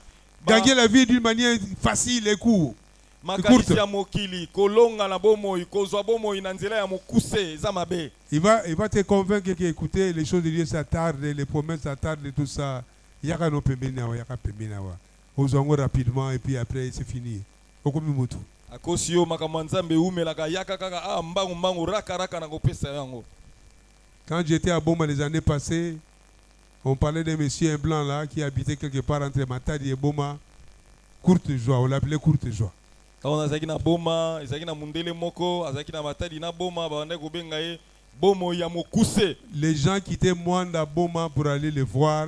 [SPEAKER 1] Gagner la vie d'une manière facile et courte.
[SPEAKER 2] Makanisi ya mokili kolonga na bomoi kozwa bomoi na nzela ya mokuse eza mabe.
[SPEAKER 1] Il va te convaincre que écoutez, les choses de Dieu s'attardent, les promesses s'attardent et tout ça. Yaka no pembeni awa, yaka pembeni awa. aux ango rapidement et puis après c'est fini. Okomi mutu.
[SPEAKER 2] akosi yo makambo ya nzambe eumelaka yaka kaka mbangu raka na kopesa yango.
[SPEAKER 1] Quand j'étais à Boma les années passées, on parlait d'un monsieur un blanc là qui habitait quelque part entre Matadi et Boma. Courte joie, on l'appelait courte joie.
[SPEAKER 2] Quand azaki na boma, ezaki na mundele moko, azaki na matadi na boma, bande kobenga ye bomo ya mokuse.
[SPEAKER 1] Les gens quittaient Mwanda Boma pour aller le voir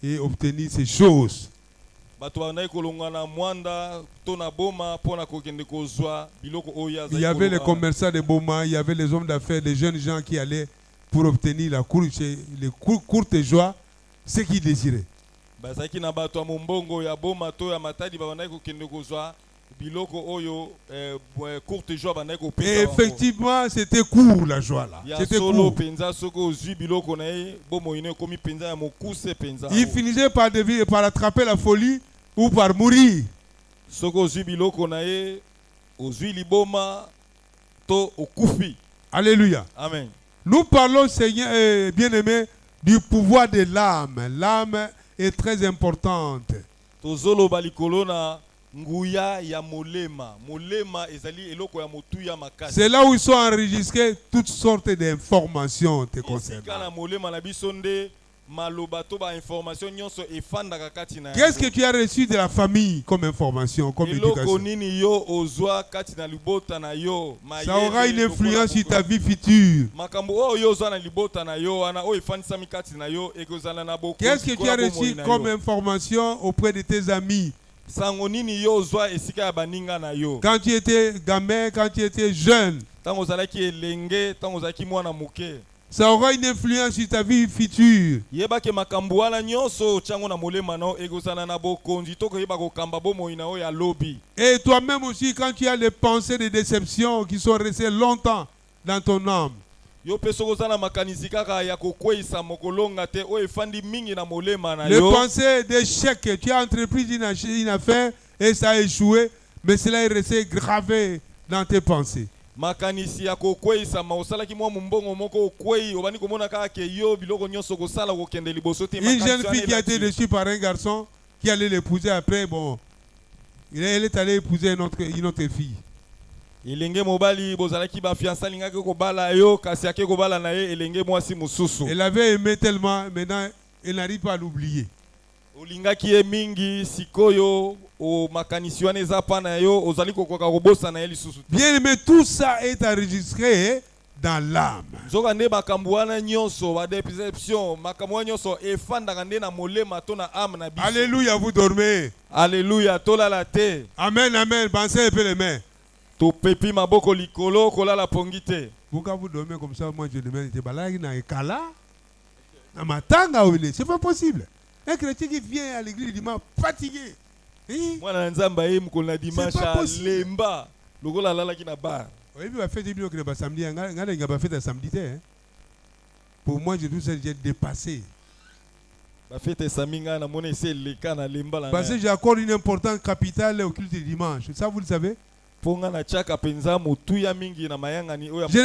[SPEAKER 1] et obtenir ces choses.
[SPEAKER 2] Bato bande kolonga na Mwanda to na boma pona kokende kozwa biloko oya.
[SPEAKER 1] Il y avait les commerçants de Boma, il y avait les hommes d'affaires, les jeunes gens qui allaient pour obtenir la courte joie, ce qu'ils désiraient.
[SPEAKER 2] Bazaki na bato ya mombongo ya boma to ya matadi bande kokende kozwa biloko oyo courte joie bande kopesa.
[SPEAKER 1] Et effectivement, c'était court la joie là. C'était court.
[SPEAKER 2] Penza soko ozwi biloko na ye bomo ine komi penza ya mokuse penza.
[SPEAKER 1] Il finissait par attraper la folie ou par mourir.
[SPEAKER 2] Soko ozwi biloko na ye ozwi liboma to okufi.
[SPEAKER 1] Alléluia.
[SPEAKER 2] Amen.
[SPEAKER 1] Nous parlons, Seigneur, bien-aimé, du pouvoir de l'âme. L'âme est très importante.
[SPEAKER 2] Tozolo balikolo na nguya ya molema. Molema ezali eloko ya motu ya makasi.
[SPEAKER 1] C'est là où ils sont enregistrés toutes sortes d'informations te concernant.
[SPEAKER 2] Kana molema na biso nde maloba to ba information nyonso efandaka kati na.
[SPEAKER 1] Qu'est-ce que tu as reçu de la famille comme information, comme
[SPEAKER 2] eloko
[SPEAKER 1] éducation?
[SPEAKER 2] nini yo ozwa kati na libota na yo.
[SPEAKER 1] Ça aura une influence sur ta vie future.
[SPEAKER 2] Makambo oyo ozwa na libota na yo ana oyo efandisami kati na yo ekozala na boko.
[SPEAKER 1] Qu'est-ce que tu as reçu comme information auprès de tes amis?
[SPEAKER 2] Sango nini yo ozwa esika ya baninga na yo.
[SPEAKER 1] Quand tu étais gamin, quand tu étais jeune.
[SPEAKER 2] Tango ozalaki elenge, tango ozalaki mwana muke.
[SPEAKER 1] Ça aura une influence sur ta vie future.
[SPEAKER 2] Yeba ke makambo wana nyonso chango na molema no ekozala na bokonzi to ko yeba ko kamba bomo ina o ya lobi.
[SPEAKER 1] Et toi-même aussi, quand tu as les pensées de déception qui sont restées longtemps dans ton âme.
[SPEAKER 2] Yo peso kozala makanisi kaka ya kokweisa mokolonga te o efandi mingi na molema na
[SPEAKER 1] Les
[SPEAKER 2] yo.
[SPEAKER 1] pensées d'échec, tu as entrepris une affaire et ça a échoué, mais cela est resté gravé dans tes pensées.
[SPEAKER 2] Makanisi ya kokweisa maosala ki mwa mbongo moko okwei obani komona kaka ke yo biloko nyonso kosala kokende liboso te.
[SPEAKER 1] Une jeune fille qui a été reçue par un garçon qui allait l'épouser après, bon, elle est allée épouser une autre fille.
[SPEAKER 2] Elenge mobali bozalaki ba fiança lingaki ko bala yo kasi ake ko bala na ye elenge mwasi mususu.
[SPEAKER 1] Elle avait aimé tellement, maintenant elle n'arrive pas à l'oublier.
[SPEAKER 2] Olingaki ye mingi sikoyo o makanisi wana eza pa na yo ozali kokoka kobosa na ye lisusu.
[SPEAKER 1] Bien aimé, tout ça est enregistré dans l'âme.
[SPEAKER 2] Zoka nde makambo wana nyonso ba déception makambo wana nyonso efandaka nde na molema to na âme na biso.
[SPEAKER 1] Alléluia, vous dormez.
[SPEAKER 2] Alléluia, tolala te.
[SPEAKER 1] Amen, amen. Pensez un peu les mains.
[SPEAKER 2] To pepi maboko likolo kolala pongite.
[SPEAKER 1] Pourquoi vous dormez comme ça? Moi je demande, c'est pas possible. Un chrétien qui vient à l'église le dimanche fatigué.
[SPEAKER 2] Mwana nzamba ye mukolo na dimanche lemba lokola lalaki na bar.
[SPEAKER 1] Oui, il va faire des bilans que le samedi. Il va faire samedi. Pour moi, je trouve ça j'ai dépassé. Parce que j'accorde une importance capitale au culte du dimanche. Ça, vous le savez? Je ne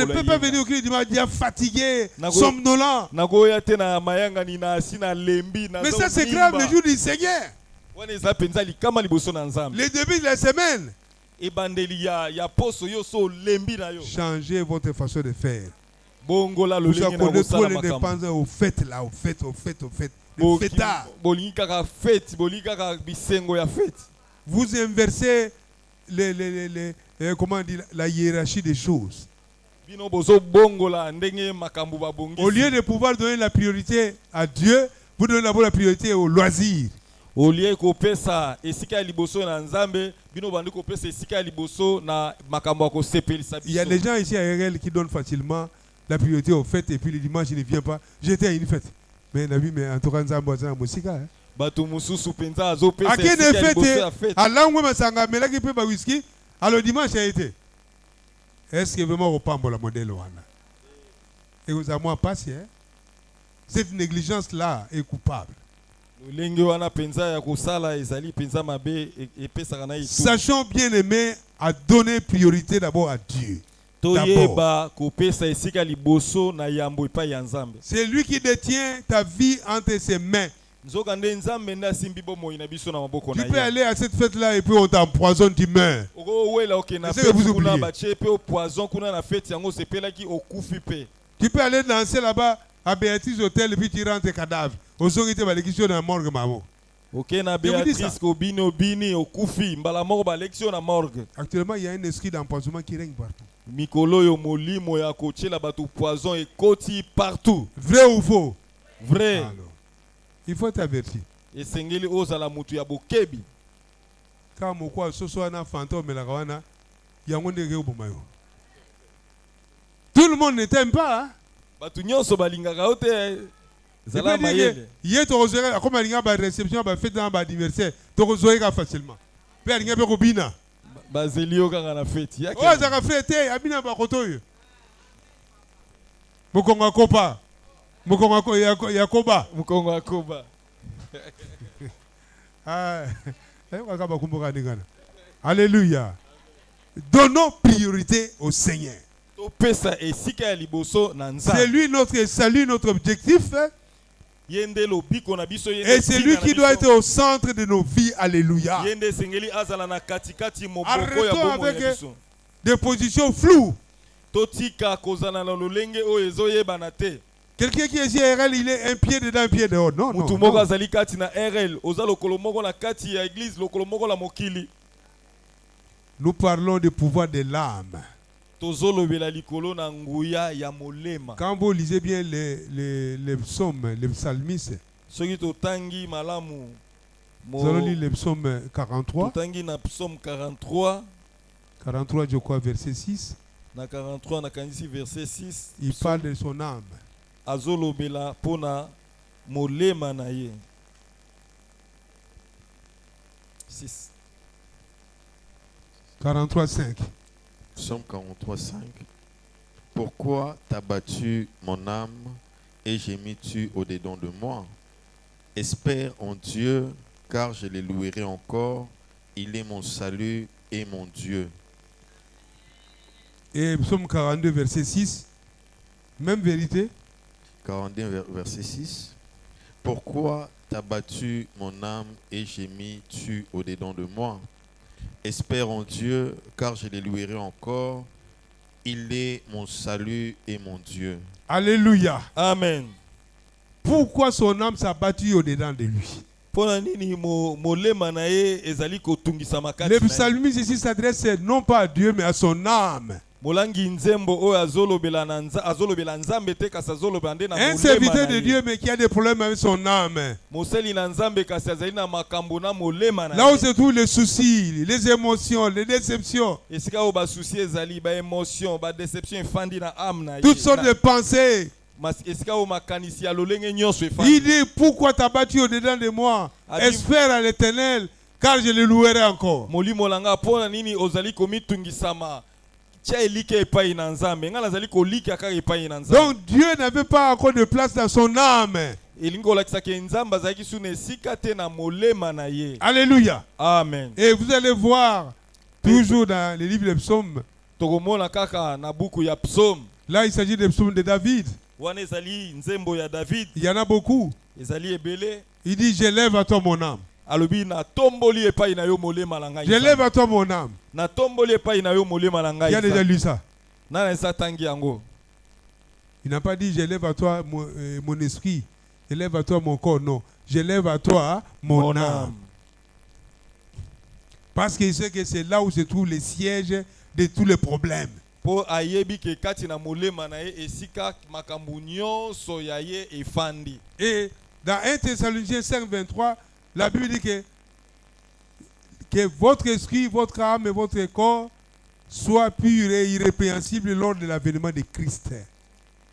[SPEAKER 1] peux pas venir au culte du dimanche déjà fatigué, somnolent. Mais ça, c'est grave le jour du Seigneur. Le début de la semaine. Changez votre façon de faire. Vous accordez trop l'indépendance au fait là, au fait. Le fêtard. Vous inversez comment on dit, la hiérarchie des choses. Au lieu de pouvoir donner la priorité à Dieu, vous donnez d'abord la priorité au loisir. Il y a des gens ici à RL qui donnent facilement la priorité aux fêtes et puis le dimanche il ne vient pas. J'étais à une fête. Mais en tout cas, nous avons un musique. À quelle fête? À l'angle mais là qui peut pas whisky. Alors dimanche a été. Est-ce que vraiment au pambo la modèle wana? Et vous avez moins passé. Cette négligence là est coupable. Sachons bien aimer à donner priorité d'abord à Dieu. C'est lui qui détient ta vie entre ses mains.
[SPEAKER 2] nzoka nde nzambe nde asimbi bomoi na biso na maboko
[SPEAKER 1] Tu
[SPEAKER 2] na
[SPEAKER 1] peux
[SPEAKER 2] ye.
[SPEAKER 1] aller à cette fête-là et puis on t'empoisonne, tu meurs.
[SPEAKER 2] Okowela okena
[SPEAKER 1] Essaye de vous
[SPEAKER 2] feti kuna
[SPEAKER 1] oublier.
[SPEAKER 2] batie pe o poison kuna na feti yango sepelaki okufi pe.
[SPEAKER 1] Tu peux aller danser là-bas à Béatrice Hôtel et puis tu rentres tes cadavres. Aux autorités, bah, les questions dans la morgue, maman.
[SPEAKER 2] Ok na
[SPEAKER 1] Je vous dis ça.
[SPEAKER 2] Béatrice kobini obini okufi mbala moko ba lection na morgue.
[SPEAKER 1] Actuellement, il y a un esprit d'empoisonnement qui règne partout.
[SPEAKER 2] Mikolo yo molimo ya kotiela bato poison ekoti partout.
[SPEAKER 1] Vrai ou faux?
[SPEAKER 2] Vrai.
[SPEAKER 1] Alors, il faut t'avertir.
[SPEAKER 2] Esengeli ozala mutu ya bokebi.
[SPEAKER 1] Quand mon quoi, ce soit un fantôme, la gawana, il y a un monde qui est. Tout le monde ne t'aime pas. Hein?
[SPEAKER 2] Bato nyonso balingaka yo te.
[SPEAKER 1] Je
[SPEAKER 2] Zala
[SPEAKER 1] peux dire
[SPEAKER 2] mayele.
[SPEAKER 1] que hier, tu as comme il y a une réception, une fête dans l'anniversaire, tu as facilement. Puis il y a un robina.
[SPEAKER 2] Bazeli yo kaka na feti.
[SPEAKER 1] Oh, ça a fait été, Abina Bakotoy. Mukonga Kopa. Mukonga Yakoba.
[SPEAKER 2] Mukongo akoba.
[SPEAKER 1] Ah, alléluia. Donnons priorité au Seigneur.
[SPEAKER 2] Topesa esika ya liboso na
[SPEAKER 1] C'est
[SPEAKER 2] nzambe.
[SPEAKER 1] lui notre salut, notre objectif. Hein?
[SPEAKER 2] Yende lobiko na biso yende.
[SPEAKER 1] Et c'est lui qui doit être au centre de nos vies. Alléluia.
[SPEAKER 2] Yende sengeli azala na katikati moboko ya
[SPEAKER 1] Arrêtons
[SPEAKER 2] bomo
[SPEAKER 1] avec
[SPEAKER 2] ya biso.
[SPEAKER 1] des positions floues.
[SPEAKER 2] Totika kozala na lolenge oyo ezoyebana te.
[SPEAKER 1] Quelqu'un qui est ici RL, il est un pied dedans, un pied dehors. Non, non.
[SPEAKER 2] Mutu moko
[SPEAKER 1] non.
[SPEAKER 2] azali kati na RL, oza lokolo moko na kati ya église, lokolo moko la mokili.
[SPEAKER 1] Nous parlons du pouvoir de l'âme.
[SPEAKER 2] Tozolobela likolo na nguya ya molema.
[SPEAKER 1] Quand vous lisez bien les psaumes, les psalmistes,
[SPEAKER 2] Soki totangi malamu
[SPEAKER 1] nous allons lire le psaume 43.
[SPEAKER 2] totangi na psaume 43
[SPEAKER 1] 43, je crois, verset 6.
[SPEAKER 2] na 43 na kanisi verset 6.
[SPEAKER 1] Il parle de son âme.
[SPEAKER 2] Azolobela pona molema na ye. 6.
[SPEAKER 1] 43, 5.
[SPEAKER 3] Psaume 43, 5. Pourquoi t'as battu mon âme et gémis-tu au-dedans de moi? Espère en Dieu, car je le louerai encore. Il est mon salut et mon Dieu.
[SPEAKER 1] Et psaume 42, verset 6. Même vérité.
[SPEAKER 3] 42, verset 6. Pourquoi t'as battu mon âme et gémis-tu au-dedans de moi? Espère en Dieu, car je le louerai encore. Il est mon salut et mon Dieu.
[SPEAKER 1] Alléluia.
[SPEAKER 2] Amen.
[SPEAKER 1] Pourquoi son âme s'est battue au-dedans de lui?
[SPEAKER 2] Pona nini molema na ye ezali kotungisa makati.
[SPEAKER 1] Le psalmiste ici s'adresse non pas à Dieu, mais à son âme.
[SPEAKER 2] Molangi nzembo oyo azolobela nzambe te kasi azolobela nde na
[SPEAKER 1] Un
[SPEAKER 2] molema
[SPEAKER 1] serviteur
[SPEAKER 2] na
[SPEAKER 1] de
[SPEAKER 2] ye.
[SPEAKER 1] Dieu, mais qui a des problèmes avec son âme.
[SPEAKER 2] Moseli na nzambe kasi azali na makambo na molema na
[SPEAKER 1] Là où
[SPEAKER 2] ye.
[SPEAKER 1] se trouvent les soucis, les émotions, les déceptions,
[SPEAKER 2] Esika oyo basusi ezali baémotion badéception efandi na âme na ye.
[SPEAKER 1] toutes sortes de pensées.
[SPEAKER 2] Esika oyo makanisi ya lolenge nyonso
[SPEAKER 1] Il
[SPEAKER 2] efandi.
[SPEAKER 1] dit, pourquoi t'as battu au-dedans de moi?
[SPEAKER 2] A dit-
[SPEAKER 1] Espère à l'Éternel, car je le louerai encore.
[SPEAKER 2] Molimo langa pona nini ozali komitungisama tia elike epai na nzambe nga nazali kolika kaka epai na nzambe.
[SPEAKER 1] Donc Dieu n'avait pas encore de place dans son âme.
[SPEAKER 2] Elingi kolakisaka nzambe azalaki su na esika te na molema na ye.
[SPEAKER 1] Alléluia.
[SPEAKER 2] Amen.
[SPEAKER 1] Et vous allez voir, toujours dans les livres des psaumes,
[SPEAKER 2] Tokomona kaka na buku ya psaume.
[SPEAKER 1] là il s'agit des psaumes de David.
[SPEAKER 2] Wana ezali nzembo ya David.
[SPEAKER 1] Il y en a beaucoup.
[SPEAKER 2] Ezali ebele.
[SPEAKER 1] Il dit, je lève à toi mon âme.
[SPEAKER 2] Alobi na tomboli epai na yo molema na ngai.
[SPEAKER 1] Je lève à toi mon âme.
[SPEAKER 2] Na tomboli epai na yo molema na ngai.
[SPEAKER 1] Il a déjà lu ça.
[SPEAKER 2] Nana esa tangi yango.
[SPEAKER 1] Il n'a pas dit, je lève à toi mon esprit. Je lève à toi mon corps. Non. Je lève à toi mon âme. Parce qu'il sait que c'est là où se trouve le siège de tous les problèmes.
[SPEAKER 2] Po ayebi ke kati na molema na ye esika makambo nyonso ya ye efandi.
[SPEAKER 1] Et dans 1 Thessaloniciens 5, 23, la Bible dit que votre esprit, votre âme et votre corps soient purs et irrépréhensibles lors de l'avènement de Christ.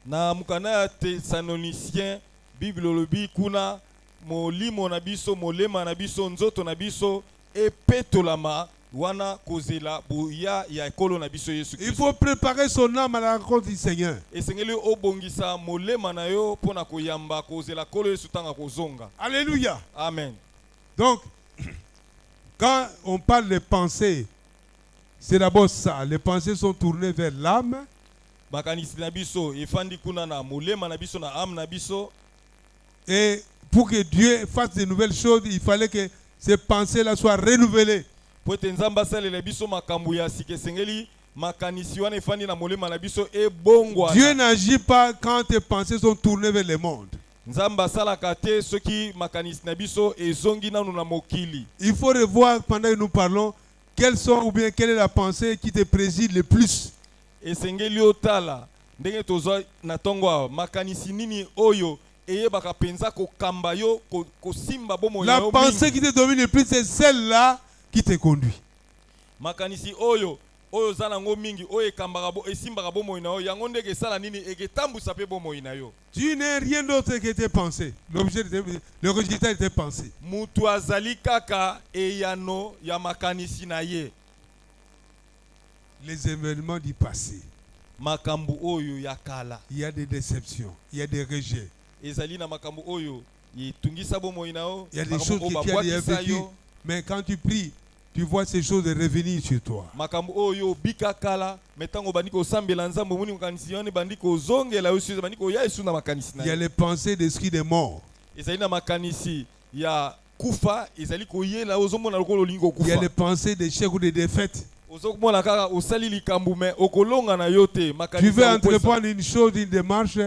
[SPEAKER 2] Na mukana ya Thessaloniciens Bible lobi kuna molimo na biso molema na biso nzoto na biso epetolama wana kozela buya ya ekolo na biso Yesu
[SPEAKER 1] Il
[SPEAKER 2] Kristo.
[SPEAKER 1] faut préparer son âme à la rencontre du Seigneur.
[SPEAKER 2] Esengeli obongisa molema na yo pona koyamba kozela kolo Yesu tanga kozonga.
[SPEAKER 1] Alléluia.
[SPEAKER 2] Amen.
[SPEAKER 1] Donc, quand on parle de pensées, c'est d'abord ça. Les pensées sont tournées vers l'âme.
[SPEAKER 2] Makanisi na biso efandi kuna na molema na biso na âme na biso.
[SPEAKER 1] Et pour que Dieu fasse de nouvelles choses, il fallait que ces pensées-là soient renouvelées.
[SPEAKER 2] po ete nzambe asalela biso makambo ya sika esengeli makanisi wana efandi na molema na biso ebongwana.
[SPEAKER 1] Dieu n'agit pas quand tes pensées sont tournées vers le monde.
[SPEAKER 2] Nzambe asalaka te soki makanisi na biso ezongi nanu na mokili.
[SPEAKER 1] Il faut revoir pendant que nous parlons quelles sont ou bien quelle est la pensée qui te préside le plus.
[SPEAKER 2] Esengeli otala ndenge tozwa na tongo awa makanisi nini oyo eyebaka penza kokamba yo kosimba bomo
[SPEAKER 1] La
[SPEAKER 2] na yo
[SPEAKER 1] pensée qui te domine le plus, c'est celle-là qui te conduit.
[SPEAKER 2] makanisi oyo za nango mingi oyo ekambaka esimbaka bomo na yo yango ndenge esala nini eketambusa pe bomo na yo.
[SPEAKER 1] Tu n'es rien d'autre que tes pensées. Le résultat de tes pensées.
[SPEAKER 2] Mutu azali kaka eyano ya makanisi na ye.
[SPEAKER 1] Les événements du passé.
[SPEAKER 2] Makambu oyo ya kala.
[SPEAKER 1] Il y a des déceptions, il y a des rejets.
[SPEAKER 2] Ezali na makambu oyo yitungisa bomo na yo.
[SPEAKER 1] Il y a des choses que tu as déjà vécues. Mais quand tu pries, tu vois ces choses revenir sur toi.
[SPEAKER 2] Makambu oyo bika kala metango bandiko sambela nzambe muni makanisi yone bandiko zongela yo suza bandiko ya isu na makanisi na.
[SPEAKER 1] Il y a les pensées d'esprit des morts.
[SPEAKER 2] Ezali na makanisi ya kufa ezali koyela ozomona lokolo lingo kufa.
[SPEAKER 1] Il y a les pensées d'échec ou de défaite.
[SPEAKER 2] Ozomona kaka osali likambu me okolonga na yote makanisi.
[SPEAKER 1] Tu veux entreprendre une chose, une démarche,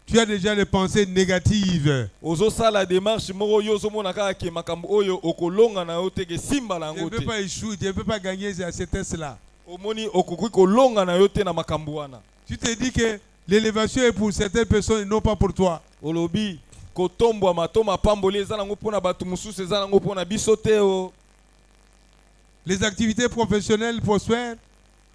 [SPEAKER 1] tu as déjà les pensées négatives.
[SPEAKER 2] Ozo sala démarche moko yo ozomona kaka ke makambu oyo okolonga na yote ke simba na
[SPEAKER 1] Tu ne
[SPEAKER 2] ngote.
[SPEAKER 1] peux pas échouer, tu ne peux pas gagner à ce test-là.
[SPEAKER 2] Omoni okoki kolonga na yote na makambu wana.
[SPEAKER 1] Tu te dis que l'élévation est pour certaines personnes et non pas pour toi.
[SPEAKER 2] Olobi kotombwa matoma pamboli eza nango pona batu mususu eza nango pona biso te o.
[SPEAKER 1] Les activités professionnelles prospères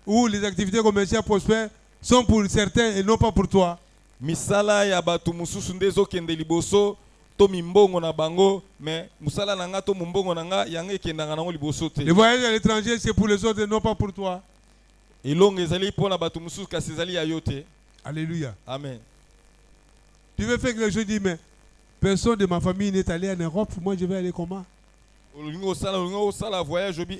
[SPEAKER 1] ou les activités commerciales prospères sont pour certains et non pas pour toi.
[SPEAKER 2] Misala ya batu mususu ndezo kende liboso to mimbongo na bango mais musala na nga to mumbongo na nga yango ekendanga nango liboso te.
[SPEAKER 1] Les voyages à l'étranger c'est pour les autres et non pas pour toi.
[SPEAKER 2] Elongo ezali pona batu mususu kasi ezali ya yote.
[SPEAKER 1] Alléluia.
[SPEAKER 2] Amen.
[SPEAKER 1] Tu veux faire quelque chose, dis mais personne de ma famille n'est allé en Europe, moi je vais aller comment?
[SPEAKER 2] Olingo sala voyage obi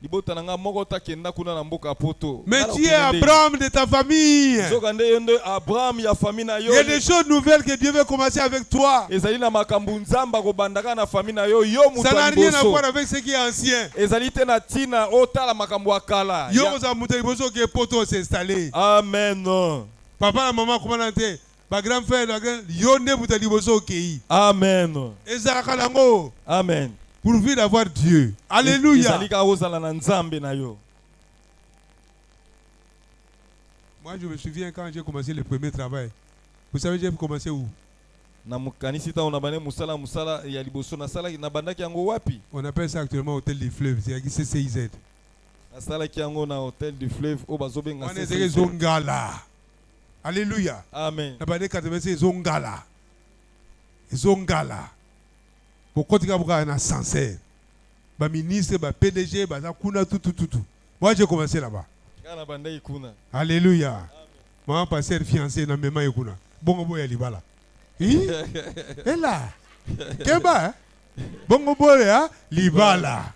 [SPEAKER 2] libota nanga moko ta kenda kuna na mboka poto.
[SPEAKER 1] Mais tu es Abraham de ta famille.
[SPEAKER 2] Zokande yende Abraham ya famille na yo.
[SPEAKER 1] Il y a des choses nouvelles que Dieu veut commencer avec toi.
[SPEAKER 2] Ezali na makambu nzamba ko bandaka na famille na yo yo mutu.
[SPEAKER 1] Ça n'a rien à voir avec ce qui est ancien.
[SPEAKER 2] Ezali te na tina otala makambu akala.
[SPEAKER 1] Yo za mutu bozo ke poto s'installer.
[SPEAKER 2] Amen.
[SPEAKER 1] Papa et maman comment nanté? Ba grand frère yo ne mutu liboso kei.
[SPEAKER 2] Amen.
[SPEAKER 1] Ezaka lango.
[SPEAKER 2] Amen.
[SPEAKER 1] Pourvu d'avoir Dieu. Alléluia. Moi, je me souviens quand j'ai commencé le premier travail. Vous savez, j'ai commencé où? On appelle ça actuellement Hôtel du Fleuve. C'est qui CCIZ. On est des Zongala. Alléluia.
[SPEAKER 2] Amen.
[SPEAKER 1] On a 86 Zongala. Zongala. Pourquoi tu as un ascenseur? Ba ministre, ba PDG, ba zakuna tout. Moi j'ai commencé là-bas. Alléluia. Moi passer fiancé na mema yekuna. Bongo boya libala. Et là. Keba. Bongo boya libala.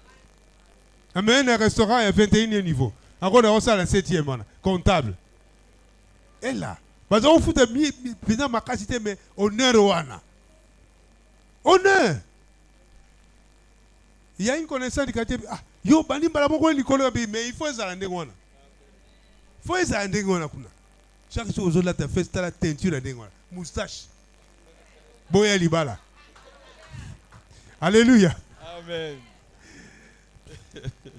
[SPEAKER 1] Amen, un restaurant à 21e niveau. Encore on ça la 7e comptable. Et là. Ba on fout de bina makasité mais honneur wana. Honneur. Il y a une connaissance du quartier. Ah, yo bandi balaboko likolo mais il faut ça ndengona. Faut ça ndengona kuna. Chaque chose là tu fais la teinture ndengona, moustache. Boya libala. Alléluia.
[SPEAKER 2] Amen.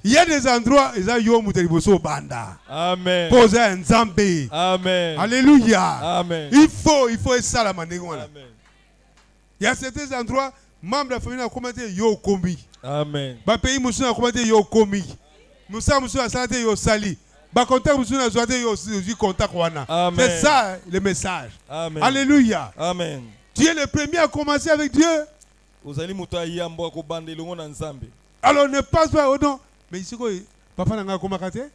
[SPEAKER 1] Il y a des endroits ils ont yo muteliboso banda.
[SPEAKER 2] Amen.
[SPEAKER 1] Poser un nzambe.
[SPEAKER 2] Amen.
[SPEAKER 1] Alléluia.
[SPEAKER 2] Amen.
[SPEAKER 1] Il faut ça la ndengona.
[SPEAKER 2] Amen.
[SPEAKER 1] Il y a certains endroits membres de la famille ont commenté yo kombi.
[SPEAKER 2] Amen.
[SPEAKER 1] Ba pays musu a commenté yo komi. Musa musu a salate yo sali. Ba contact musu na zoate yo contact wana. C'est ça le message.
[SPEAKER 2] Amen.
[SPEAKER 1] Alléluia.
[SPEAKER 2] Amen.
[SPEAKER 1] Tu es le premier à commencer avec Dieu. Alors ne passe pas au nom. Mais ici quoi papa nanga komakate?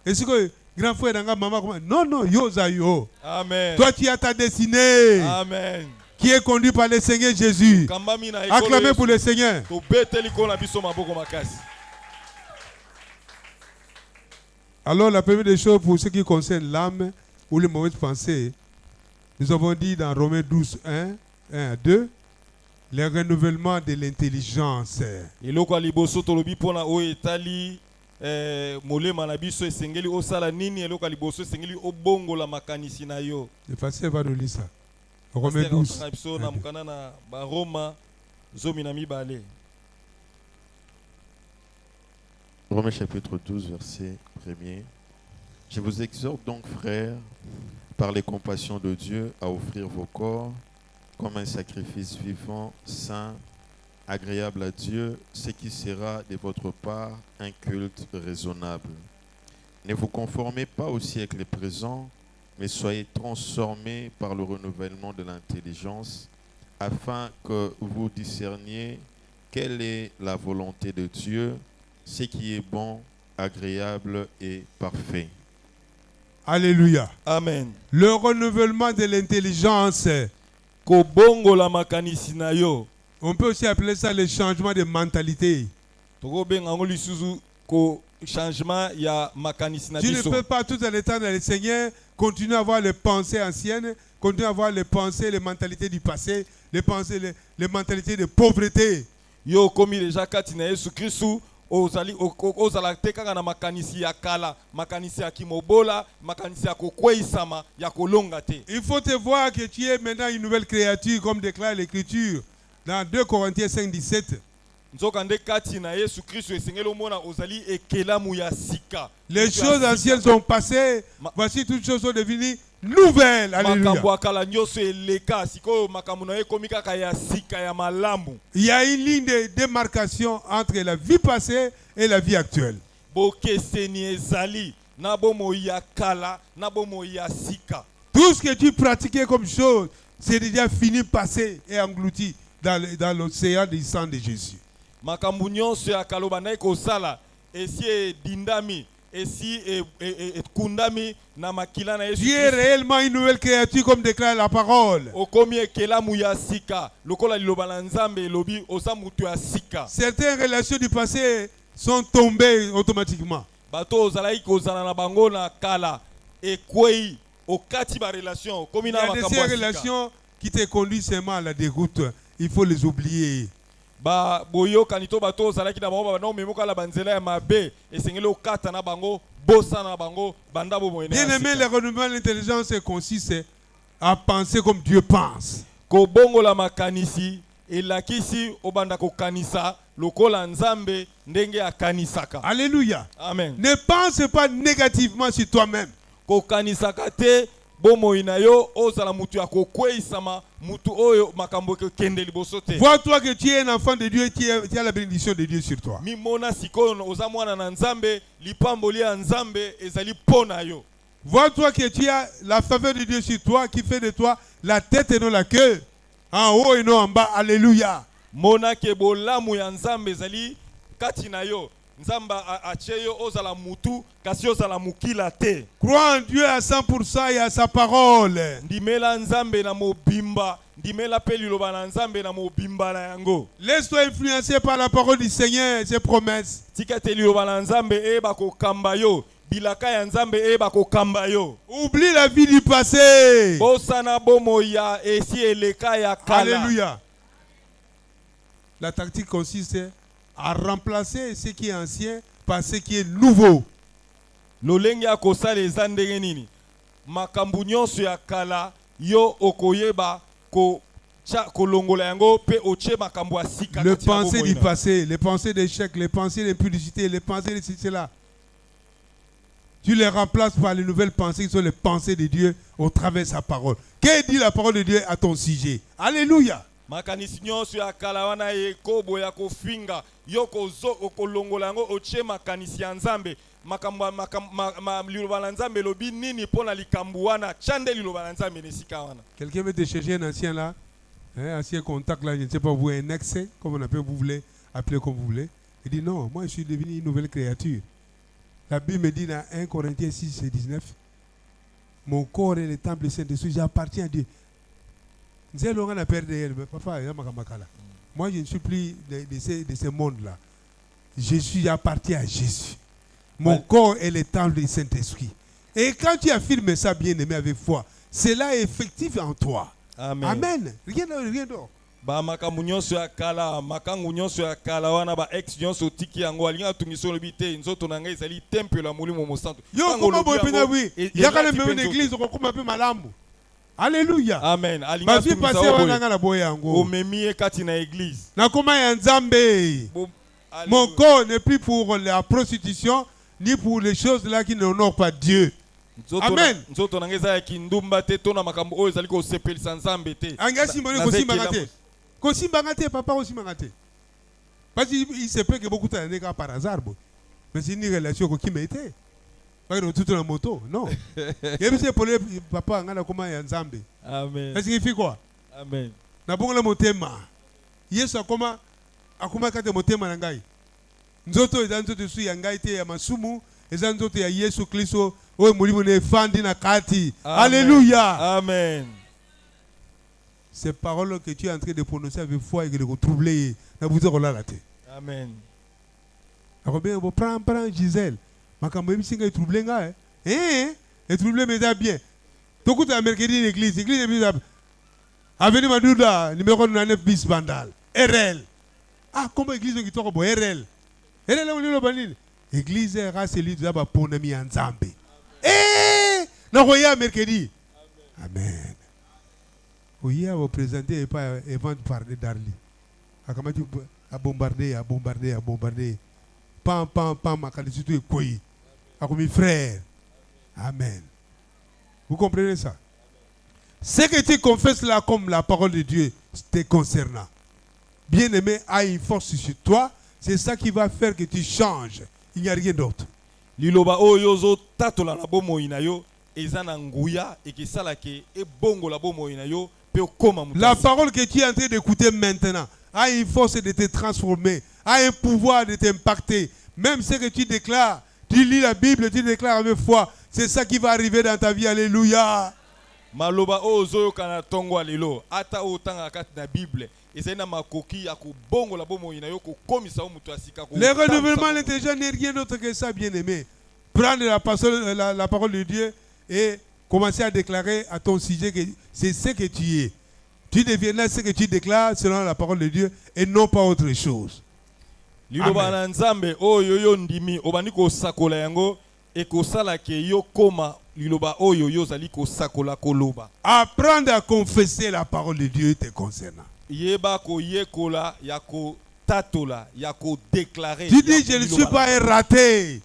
[SPEAKER 1] Ici quoi grand frère nanga maman comment? Non yo za yo.
[SPEAKER 2] Amen.
[SPEAKER 1] Toi tu as ta destinée.
[SPEAKER 2] Amen.
[SPEAKER 1] Qui est conduit par le Seigneur Jésus. Acclamez pour le Seigneur. Alors la première des choses pour ce qui concerne l'âme ou les mauvaises pensées, nous avons dit dans Romains 12, 1 à 2, Le renouvellement de l'intelligence.
[SPEAKER 2] eloko ya liboso tolobi mpona oyo etali molema na biso esengeli osala nini. Eloko ya liboso esengeli obongola makanisi na yo.
[SPEAKER 1] Le pasteur va nous lire ça. Romains 12.
[SPEAKER 2] na biso na mokanda na baroma 12.
[SPEAKER 3] Romains chapitre 12, verset 1er. Je vous exhorte donc, frères, par les compassions de Dieu, à offrir vos corps comme un sacrifice vivant, saint, agréable à Dieu, ce qui sera de votre part un culte raisonnable. Ne vous conformez pas au siècle présent, mais soyez transformés par le renouvellement de l'intelligence, afin que vous discerniez quelle est la volonté de Dieu, ce qui est bon, agréable et parfait.
[SPEAKER 1] Alléluia.
[SPEAKER 2] Amen.
[SPEAKER 1] Le renouvellement de l'intelligence.
[SPEAKER 2] Kobongola makanisi na yo.
[SPEAKER 1] On peut aussi appeler ça le changement de mentalité.
[SPEAKER 2] Tokobenga ngo lisuzu ko changement ya makanisi na
[SPEAKER 1] Tu ne
[SPEAKER 2] biso.
[SPEAKER 1] peux pas tout en étant dans le Seigneur continuer à avoir les pensées anciennes, continuer à avoir les pensées, les mentalités du passé, les pensées, les mentalités de pauvreté.
[SPEAKER 2] Yo komi deja kati na Yesu Kristu ozala te kaka na makanisi ya kala, makanisi ya kimobola, makanisi ya kokweisama, ya kolonga te.
[SPEAKER 1] Il faut te voir que tu es maintenant une nouvelle créature, comme déclare l'Écriture dans 2 Corinthiens 5, 17.
[SPEAKER 2] Nzoka nde kati na Yesu Kristu esengeli omona ozali ekelamu ya sika.
[SPEAKER 1] Les choses anciennes sont passées, voici toutes choses sont devenues nouvelles. Alléluia.
[SPEAKER 2] Makambo akala nyonso eleka sikoyo makambo na ye komi kaka ya sika ya malamu.
[SPEAKER 1] Il y a une ligne de démarcation entre la vie passée et la vie actuelle.
[SPEAKER 2] Bokeseni ezali na bomoi ya kala na bomoi ya sika.
[SPEAKER 1] Tout ce que tu pratiquais comme chose, c'est déjà fini, passé et englouti dans l'océan du sang de Jésus.
[SPEAKER 2] Makambo nyonso ya kaloba na ekosala esi edindami esi ekundami na makila na Yesu
[SPEAKER 1] Tu es réellement une nouvelle créature comme déclare la parole.
[SPEAKER 2] okomi ekelamu ya sika lokola liloba na Nzambe elobi oza mutu ya sika.
[SPEAKER 1] Certaines relations du passé sont tombées automatiquement.
[SPEAKER 2] Bato ozalaki kozala na bango na kala ekwei okati ba relation okomi
[SPEAKER 1] Il y
[SPEAKER 2] na
[SPEAKER 1] a de
[SPEAKER 2] makambo
[SPEAKER 1] ces
[SPEAKER 2] ya sika.
[SPEAKER 1] relations qui te conduisent seulement à la déroute. Il faut les oublier.
[SPEAKER 2] Ba boyokani to bato ozalaki na bango bana omemoka la banzela ya mabe esengeli okata na bango bosa na bango banda bo moyene.
[SPEAKER 1] Bien aimé, le renouvellement de l'intelligence consiste à penser comme Dieu pense.
[SPEAKER 2] Kobongola makanisi elakisi obanda kokanisa lokola Nzambe ndenge akanisaka.
[SPEAKER 1] Alléluia.
[SPEAKER 2] Amen.
[SPEAKER 1] Ne pense pas négativement sur toi-même.
[SPEAKER 2] Kokanisaka te bomoi na yo ozala mutu ya kokweisama mutu oyo makambo kende liboso te.
[SPEAKER 1] Vois-toi que tu es un enfant de Dieu, tu as la bénédiction de Dieu sur toi.
[SPEAKER 2] Mimona sikoyo oza mwana na Nzambe lipamboli ya Nzambe ezali pona yo.
[SPEAKER 1] Vois-toi que tu as la faveur de Dieu sur toi qui fait de toi la tête et non la queue. En haut et non en bas. Alléluia.
[SPEAKER 2] Mona ke bolamu ya Nzambe ezali kati na yo. Nzamba acheyo ozala mutu kasi ozala mukila te.
[SPEAKER 1] Crois en Dieu à 100% et à sa parole.
[SPEAKER 2] Ndimela Nzambe na mobimba, ndimela pe liloba na Nzambe na mobimba na yango.
[SPEAKER 1] Laisse-toi influencer par la parole du Seigneur et ses promesses.
[SPEAKER 2] Tika te liloba na Nzambe eba kokamba yo, bilaka ya Nzambe eba kokamba yo.
[SPEAKER 1] Oublie la vie du passé.
[SPEAKER 2] Bosana bomo ya esi eleka ya kala.
[SPEAKER 1] Alléluia. La tactique consiste à remplacer ce qui est ancien par ce qui est nouveau.
[SPEAKER 2] Lolenge ya kosala eza ndenge nini? Makambo nyonso ya kala yo okoyeba kolongola yango pe oche makambo ya sika.
[SPEAKER 1] Le pensée du passé, les pensées d'échec, les pensées d'impudicité, les pensées de cela. Tu les remplaces par les nouvelles pensées qui sont les pensées de Dieu au travers de sa parole. Que dit la parole de Dieu à ton sujet? Alléluia.
[SPEAKER 2] Makanisi nyonso ya kala wana ekobo ya kofinga yo kolongola yango oche makanisi ya Nzambe makambo liloba na Nzambe lobi nini pona likambu wana chande liloba na Nzambe nesika wana.
[SPEAKER 1] Quelqu'un veut te chercher un ancien là, un ancien contact là, je ne sais pas vous, un ex, comme on appelle, vous voulez appeler comme vous voulez. Il dit non, moi je suis devenu une nouvelle créature. La Bible me dit dans 1 Corinthiens 6 et 19, mon corps est le temple du Saint-Esprit, j'appartiens à Dieu. Moi, je ne suis plus de ce monde-là. J'appartiens à Jésus. Mon corps est le temple du Saint-Esprit. Et quand tu affirmes ça, bien-aimé, avec foi, cela est effectif en toi.
[SPEAKER 2] Amen.
[SPEAKER 1] Amen. Rien d'autre.
[SPEAKER 2] ba makambo nyonso ya kala makangu nyonso ya kala wana ba ex nyonso tiki yango alinga tungiso lobi te nzoto na ngai ezali temple la molimo mosantu
[SPEAKER 1] Yo koma boye pena wi. Yakale meme l'église ko kuma pe malamu. Alléluia.
[SPEAKER 2] amen
[SPEAKER 1] Ma
[SPEAKER 2] alinga
[SPEAKER 1] vie passée
[SPEAKER 2] tungiso
[SPEAKER 1] wana nga na boye yango.
[SPEAKER 2] omemi kati na église
[SPEAKER 1] Na koma ya Nzambe. Mon corps n'est plus pour la prostitution ni pour les choses là qui n'honorent pas Dieu. Amen.
[SPEAKER 2] nzoto na ngai eza ya kindumba te to na makambo oyo ezali kosepelisa nzambe te
[SPEAKER 1] Anga simbole kosimbanga te. Kosimbanga te papa kosimbanga te. Parce qu'il se peut que beaucoup de gens par hasard. Mais c'est une relation qui m'a été. Pas que tout la moto, non. Et puis c'est pour le papa ngana koma ya Nzambe.
[SPEAKER 2] amen
[SPEAKER 1] Ça signifie quoi?
[SPEAKER 2] amen
[SPEAKER 1] Na bongo la motema. Yesu akoma kate motema na ngai. Nzoto eza nzoto su ya ngai te ya masumu, eza nzoto ya Yesu Kristo oyo mulimo ne fandi na kati. Alléluia.
[SPEAKER 2] amen
[SPEAKER 1] Ces paroles que tu es en train de prononcer avec foi et que de troubler, na vous dire la tête.
[SPEAKER 2] amen
[SPEAKER 1] Alors bien, prends Gisèle. Ma campagne est troublée, et troublée, mais ça bien. Tout le monde a mercredi l'église. L'église est bizarre. Avenue Madouda, numéro 9 bis Bandal. RL. Ah, comment l'église est qui tombe RL? RL, on est le banil. L'église est race élite là-bas pour nous en Zambé. Eh! Non, voyez mercredi. Amen. Oui, à vous présenter et pas vendre parler d'Arli. À bombarder. Pam, ma qualité est quoi? À mes frères. Amen. Vous comprenez ça? Ce que tu confesses là comme la parole de Dieu te concernant. Bien-aimé, a une force sur toi. C'est ça qui va faire que tu changes. Il n'y a rien d'autre.
[SPEAKER 2] liloba oyo zo tatola na bomoi na yo eza na nguya ekisala ke ebongo la bomoi na yo pe okoma mutu.
[SPEAKER 1] La parole que tu es en train d'écouter maintenant a une force de te transformer, a un pouvoir de t'impacter. Même ce que tu déclares, tu lis la Bible, tu déclares avec foi, c'est ça qui va arriver dans ta vie. Alléluia.
[SPEAKER 2] Maloba ozo kana tongo lelo ata otanga kati na Bible ezali na makoki ya kubongo la bomoi na yo ko komisa mutu asika ko.
[SPEAKER 1] Le renouvellement intelligent n'est rien d'autre que ça, bien-aimé. Prendre la parole de Dieu et commencer à déclarer à ton sujet que c'est ce que tu es. Tu deviendras ce que tu déclares selon la parole de Dieu et non pas autre chose.
[SPEAKER 2] Liloba na nzambe oyo yo ndimi obani ko sakola yango e ko sala ke yo koma liloba oyo yo zali ko sakola koloba.
[SPEAKER 1] Apprendre à confesser la parole de Dieu te concernant.
[SPEAKER 2] Yeba ko yekola ya ko tatola ya ko déclarer.
[SPEAKER 1] Tu dis je ne suis pas un raté.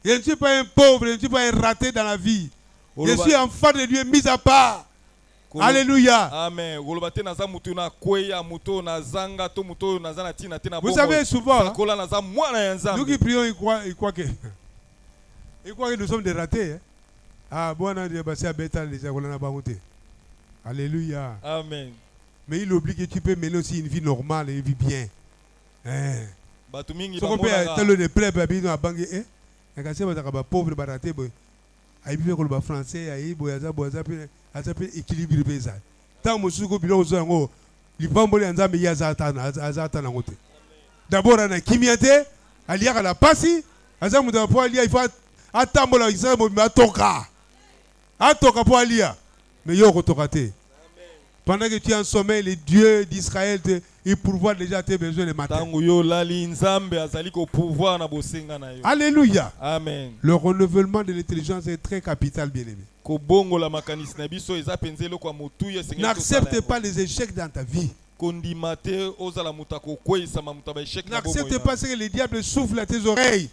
[SPEAKER 1] Je ne suis pas un pauvre, je ne suis pas un raté dans la vie. Je suis enfant de Dieu mis à part. Alléluia.
[SPEAKER 2] Amen. Vous
[SPEAKER 1] savez souvent, nous qui prions, ils croient que nous sommes des ratés. Ah, bon, alléluia.
[SPEAKER 2] Amen.
[SPEAKER 1] Mais il oublie que tu peux mener aussi une vie normale et une vie bien. Si on peut être des plaies, pauvre, baraté, ayibi ko ba français ayibo yaza boza pe azape équilibre pesa tant musuko bilo zongo libamboli nzambe yazata na ngote d'abord ana kimiate aliaka la pasi azamu da po alia il faut atambola isa mo atoka po alia mais yo ko tokate. Pendant que tu es en sommeil, les dieux d'Israël ils pourvoient déjà tes besoins le matin. Alléluia.
[SPEAKER 2] Amen.
[SPEAKER 1] Le renouvellement de l'intelligence est très capital, bien-aimé. N'accepte pas les échecs dans ta vie. N'accepte pas ce que le diable souffle à tes oreilles.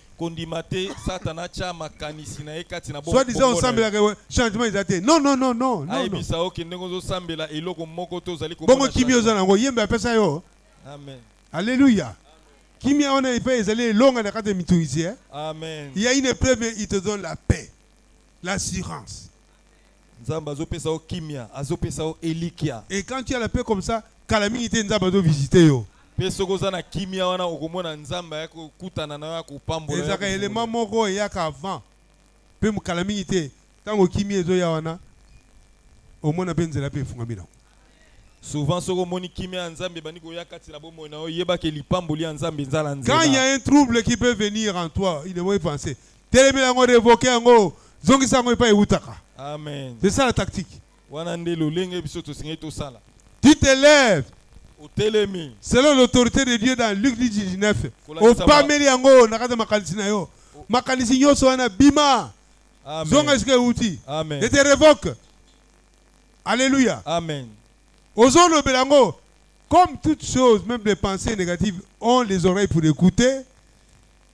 [SPEAKER 1] Soit disant ensemble changement ils été. Non. Bon kimi ozana ngo yembe apesa yo.
[SPEAKER 2] Amen.
[SPEAKER 1] Alléluia. Kimi on a fait les longues na kate mituisie.
[SPEAKER 2] Amen.
[SPEAKER 1] Il y a une épreuve mais il te donne la paix, l'assurance. Et quand tu as la paix comme ça, calamité nzamba do visiter yo.
[SPEAKER 2] Pesokozana kimia wana okomona nzamba yako kutana na yako pambola.
[SPEAKER 1] Ezaka élément moko yaka avant. Pe mu calamité tango kimia zo ya wana. Omona benzela pe fungami na.
[SPEAKER 2] Souvent soko moni kimia nzambe baniko yakati la bomo na yeba ke lipamboli nzambe nzala nzela.
[SPEAKER 1] Quand il y a un trouble qui peut venir en toi, il doit y penser. Télémé ngo révoquer ngo zongisa ngo pa eutaka.
[SPEAKER 2] Amen.
[SPEAKER 1] C'est ça la tactique.
[SPEAKER 2] Wana ndelo lenge biso to singa to sala.
[SPEAKER 1] Tu te lèves
[SPEAKER 2] otelemi
[SPEAKER 1] Selon l'autorité de Dieu dans Luc 19,
[SPEAKER 2] Kola
[SPEAKER 1] au
[SPEAKER 2] kisama.
[SPEAKER 1] pameli yango nakata makanisi na yo. Makanisi nyoso wana bima. Zonga
[SPEAKER 2] amen
[SPEAKER 1] eske uti.
[SPEAKER 2] amen
[SPEAKER 1] Et te révoque. Alléluia.
[SPEAKER 2] amen
[SPEAKER 1] Ozo le belango. Comme toutes choses, même les pensées négatives, ont les oreilles pour écouter.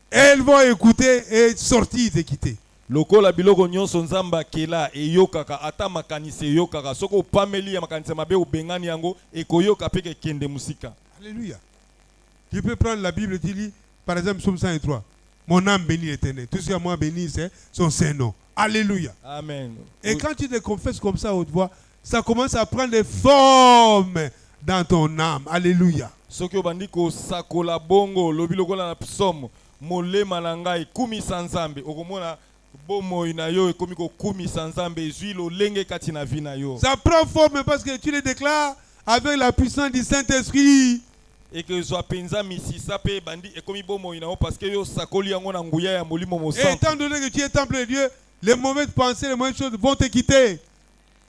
[SPEAKER 1] Elles vont écouter et sortir de quitter.
[SPEAKER 2] lokola biloko nyonso nzambe akela eyokaka ata makanisi eyokaka soki opameli ya makanisi mabe obengani yango ekoyoka mpe kekende musika.
[SPEAKER 1] Alléluia. Tu peux prendre la Bible et tu lis, par exemple, Psaume 103. Mon âme bénit l'Éternel. Tout ce qui a moi béni, c'est son Saint-Nom. Alléluia.
[SPEAKER 2] Amen.
[SPEAKER 1] Et quand tu te confesses comme ça à haute voix, ça commence à prendre des formes dans ton âme. Alléluia.
[SPEAKER 2] soki obandi kosakola bongo lobi lokola na psomo molema na ngai ekumisa nzambe okomona bomoi na yo ekomi kokumisa nzambe ezwi lolenge kati na vi na yo.
[SPEAKER 1] Ça prend forme parce que tu le déclares avec la puissance du Saint-Esprit.
[SPEAKER 2] ekezwa mpenza misisa mpe ebandi ekomi bomoi na yo parceke yo osakoli yango na nguya ya molimo
[SPEAKER 1] Et
[SPEAKER 2] mosantu.
[SPEAKER 1] étant donné que tu es temple de Dieu, les mauvaises pensées, les mauvaises choses vont te quitter.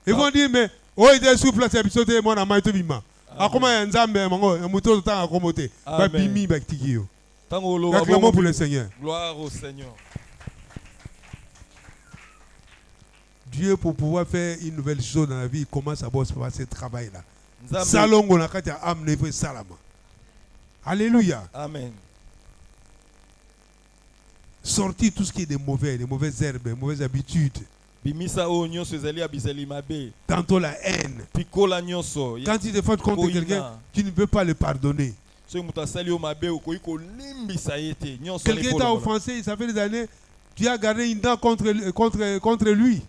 [SPEAKER 1] Ils vont dire, mais, oh, il est souffle, c'est bisoté, moi, na maïto bima. A comment il y a un zambe, un mouton de temps à commoter. Ba bimi, ba tikio.
[SPEAKER 2] Tango oloba
[SPEAKER 1] Acclamons
[SPEAKER 2] bongo
[SPEAKER 1] pour le Seigneur.
[SPEAKER 2] gloire au Seigneur.
[SPEAKER 1] Dieu, pour pouvoir faire une nouvelle chose dans la vie, il commence à faire ce travail-là.
[SPEAKER 2] Nzambe.
[SPEAKER 1] Salongo na kati ya âme ne peut salama. Alléluia.
[SPEAKER 2] Amen.
[SPEAKER 1] Sortir tout ce qui est des mauvaises herbes, des mauvaises habitudes.
[SPEAKER 2] Bimisa o nyonso ezali ya bizali mabe.
[SPEAKER 1] Tantôt la haine.
[SPEAKER 2] Pikola nyonso.
[SPEAKER 1] Quand tu te fâches contre quelqu'un, tu ne peux pas le pardonner.
[SPEAKER 2] Soki mutu asali yo mabe okoki kolimbisa ye te. Nyonso
[SPEAKER 1] Quelqu'un t'a offensé, ça fait des années, tu as gardé une dent contre lui.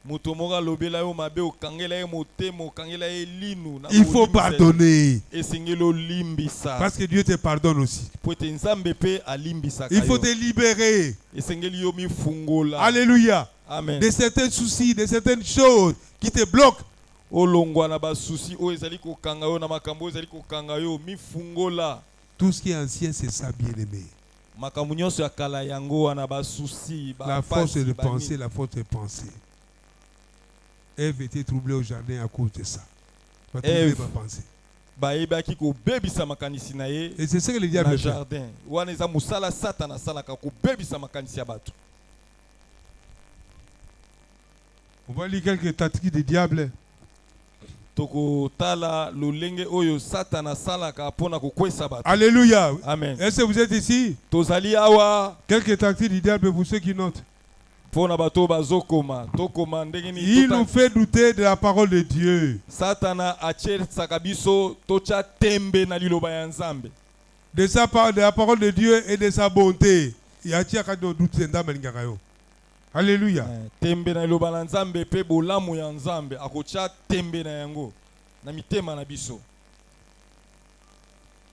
[SPEAKER 2] Mutu moko alobela yo mabe okangela ye motema okangela ye linu.
[SPEAKER 1] Il faut pardonner.
[SPEAKER 2] Esengeli olimbisa.
[SPEAKER 1] Parce que Dieu te pardonne aussi.
[SPEAKER 2] Po ete nzambe mpe alimbisaka
[SPEAKER 1] Il faut
[SPEAKER 2] yo.
[SPEAKER 1] te libérer.
[SPEAKER 2] Esengeli yo mifungola.
[SPEAKER 1] Alléluia.
[SPEAKER 2] Amen.
[SPEAKER 1] De certains soucis, de certaines choses qui te bloquent.
[SPEAKER 2] Olongwa na basusi oyo ezali kokanga yo na makambo ezali kokanga yo mifungola.
[SPEAKER 1] Tout ce qui est ancien, c'est ça, bien-aimé.
[SPEAKER 2] Makambo nyonso ya kala yango wana basusi.
[SPEAKER 1] La force de penser, la force de penser. Ève était troublée au jardin à cause de ça.
[SPEAKER 2] Ève.
[SPEAKER 1] Penser.
[SPEAKER 2] Bayebaki kobebisa makanisi na ye.
[SPEAKER 1] Et c'est ce que le diable
[SPEAKER 2] na
[SPEAKER 1] fait.
[SPEAKER 2] jardin wana eza musala satana asalaka kobebisa makanisi ya bato.
[SPEAKER 1] On va lire quelques tactiques du diable.
[SPEAKER 2] Tokotala lolenge oyo satana asalaka mpona kokwesa bato.
[SPEAKER 1] Alléluia.
[SPEAKER 2] Amen.
[SPEAKER 1] Est-ce que vous êtes ici?
[SPEAKER 2] Tozali awa
[SPEAKER 1] Quelques tactiques du diable pour ceux qui notent.
[SPEAKER 2] mpona bato bazokoma tokoma ndenge nini
[SPEAKER 1] Il nous fait douter de la parole de Dieu.
[SPEAKER 2] satana atiesaka biso totya tembe na liloba ya nzambe.
[SPEAKER 1] De la parole de Dieu et de sa bonté. Il y a doute. Alléluia.
[SPEAKER 2] Tembe na liloba na nzambe mpe bolamu ya nzambe akotya tembe na yango na mitema na biso.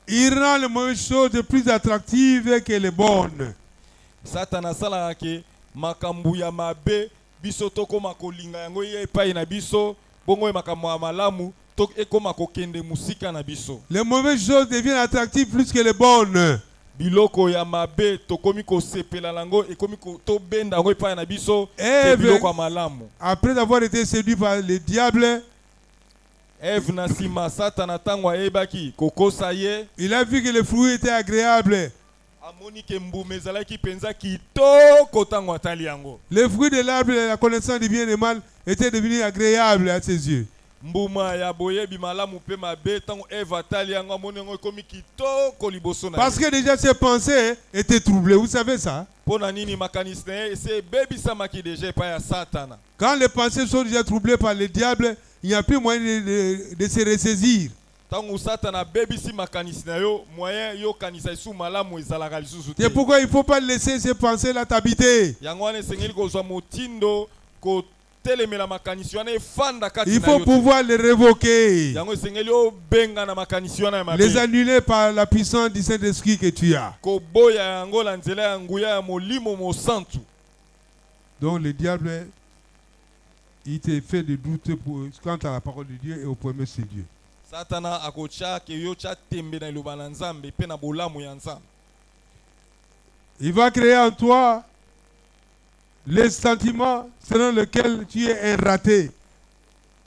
[SPEAKER 1] Il rend les mauvaises choses plus attractives que les bonnes.
[SPEAKER 2] satana asalaka ke makambo ya mabe biso tokoma kolinga yango ye epai na biso bongo makambo ya malamu ekoma kokende musika na biso.
[SPEAKER 1] Les mauvaises choses deviennent attractives plus que les bonnes.
[SPEAKER 2] Biloko ya mabe tokomi kosepela nango ekomi tobenda yango epai na biso
[SPEAKER 1] Ève,
[SPEAKER 2] biloko ya malamu.
[SPEAKER 1] après avoir été séduit par le diable,
[SPEAKER 2] Ève na nsima satana ntango ayebaki kokosa ye
[SPEAKER 1] il a vu que les fruits étaient agréables.
[SPEAKER 2] amoni ke mbuma ezalaki mpenza kitoko ntango atali yango.
[SPEAKER 1] Les fruits de l'arbre de la connaissance du bien et du mal étaient devenus agréables à ses yeux.
[SPEAKER 2] Mbuma ya boyebi malamu mpe mabe ntango Ève atali yango amoni yango ekomi kitoko liboso na ye.
[SPEAKER 1] Parce que déjà ses pensées étaient troublées. Vous savez ça?
[SPEAKER 2] Mpona nini makanisi na ye ese ebebisamaki deja epai ya satana.
[SPEAKER 1] Quand les pensées sont déjà troublées par le diable, il n'y a plus moyen de se ressaisir.
[SPEAKER 2] Ntango satana abebisi makanisi na yo moyen yokanisa esu malamu ezalaka lisusu te.
[SPEAKER 1] C'est pourquoi il ne faut pas laisser ces pensées-là t'habiter.
[SPEAKER 2] Yango wana esengeli kozwa motindo kotelemela makanisi wana efanda kati na
[SPEAKER 1] Il
[SPEAKER 2] yo
[SPEAKER 1] faut
[SPEAKER 2] te.
[SPEAKER 1] pouvoir les révoquer,
[SPEAKER 2] Yango esengeli obenga na makanisi wana ya mabe.
[SPEAKER 1] les annuler par la puissance du Saint-Esprit que tu as.
[SPEAKER 2] Koboya yango na nzela ya nguya ya molimo mosantu.
[SPEAKER 1] Donc le diable, il te fait des doutes quant à la parole de Dieu et au premier c'est Dieu.
[SPEAKER 2] Satana akotya ke yo tya tembe na liloba na nzambe mpe na bolamu ya nzambe.
[SPEAKER 1] Il va créer en toi les sentiments selon lesquels tu es un raté.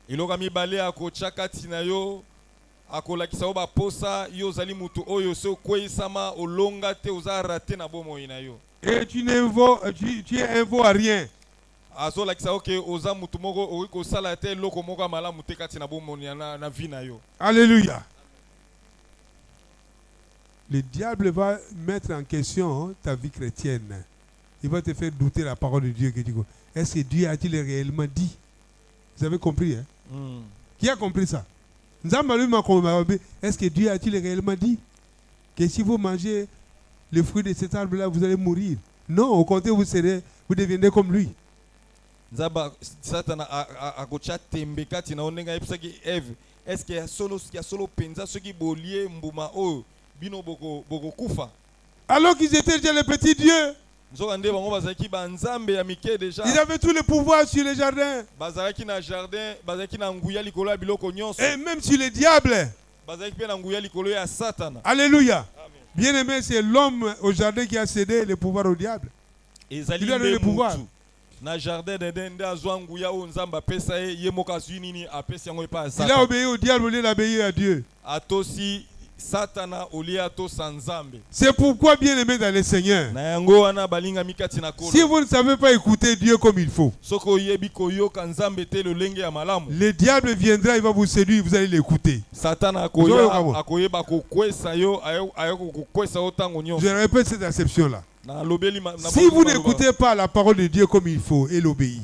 [SPEAKER 2] Eloko mibale akotya kati na yo akolakisa yo baposa yo ozali mutu oyo so okweyisama olonga te oza rate na bomoi na yo.
[SPEAKER 1] Et tu es un veau à rien.
[SPEAKER 2] azolakisa oke oza mutu moko okoki kosala te eloko moko ya malamu te kati na bomoi na vie na yo.
[SPEAKER 1] Alléluia. Le diable va mettre en question ta vie chrétienne. Il va te faire douter la parole de Dieu. Est-ce que Dieu a-t-il réellement dit? Vous avez compris, hein? Qui a compris ça? Est-ce que Dieu a-t-il réellement dit que si vous mangez le fruit de cet arbre-là, vous allez mourir? Non, au contraire, vous deviendrez comme lui.
[SPEAKER 2] Satan akocha tembe kati na onenga epsaki Eve. Est-ce que ya solo penza soki bolie mbuma oyo bino boko kufa?
[SPEAKER 1] Alors qu'ils étaient déjà les petits dieux.
[SPEAKER 2] Ils avaient
[SPEAKER 1] tout le pouvoir sur les jardins. Et même sur les diables. Alléluia. Bien aimé, c'est l'homme au jardin qui a cédé le pouvoir au diable. Il a donné le pouvoir. Il a obéi au diable au lieu d'obéir à Dieu. C'est pourquoi, bien aimé dans le Seigneur, si vous ne savez pas écouter Dieu comme il faut, le diable viendra, il va vous séduire, vous allez l'écouter. Je répète cette acception-là. Si vous n'écoutez pas la parole de Dieu comme il faut et l'obéir,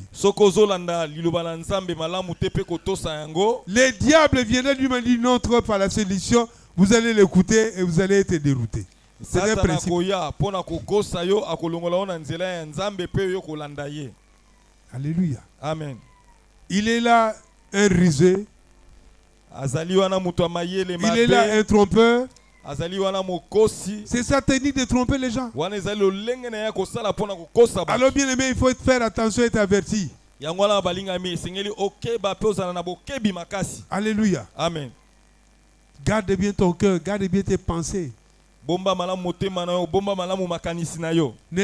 [SPEAKER 1] le diable viendra lui dire non, trop par la séduction. Vous allez l'écouter et vous allez être dérouté. C'est un principe. Alléluia.
[SPEAKER 2] Amen.
[SPEAKER 1] Il est là un rusé. Il est là un trompeur. C'est sa technique de tromper les gens. Alors bien aimé, il faut faire attention et être averti. Alléluia.
[SPEAKER 2] Amen.
[SPEAKER 1] Garde bien ton cœur, garde bien tes pensées. Ne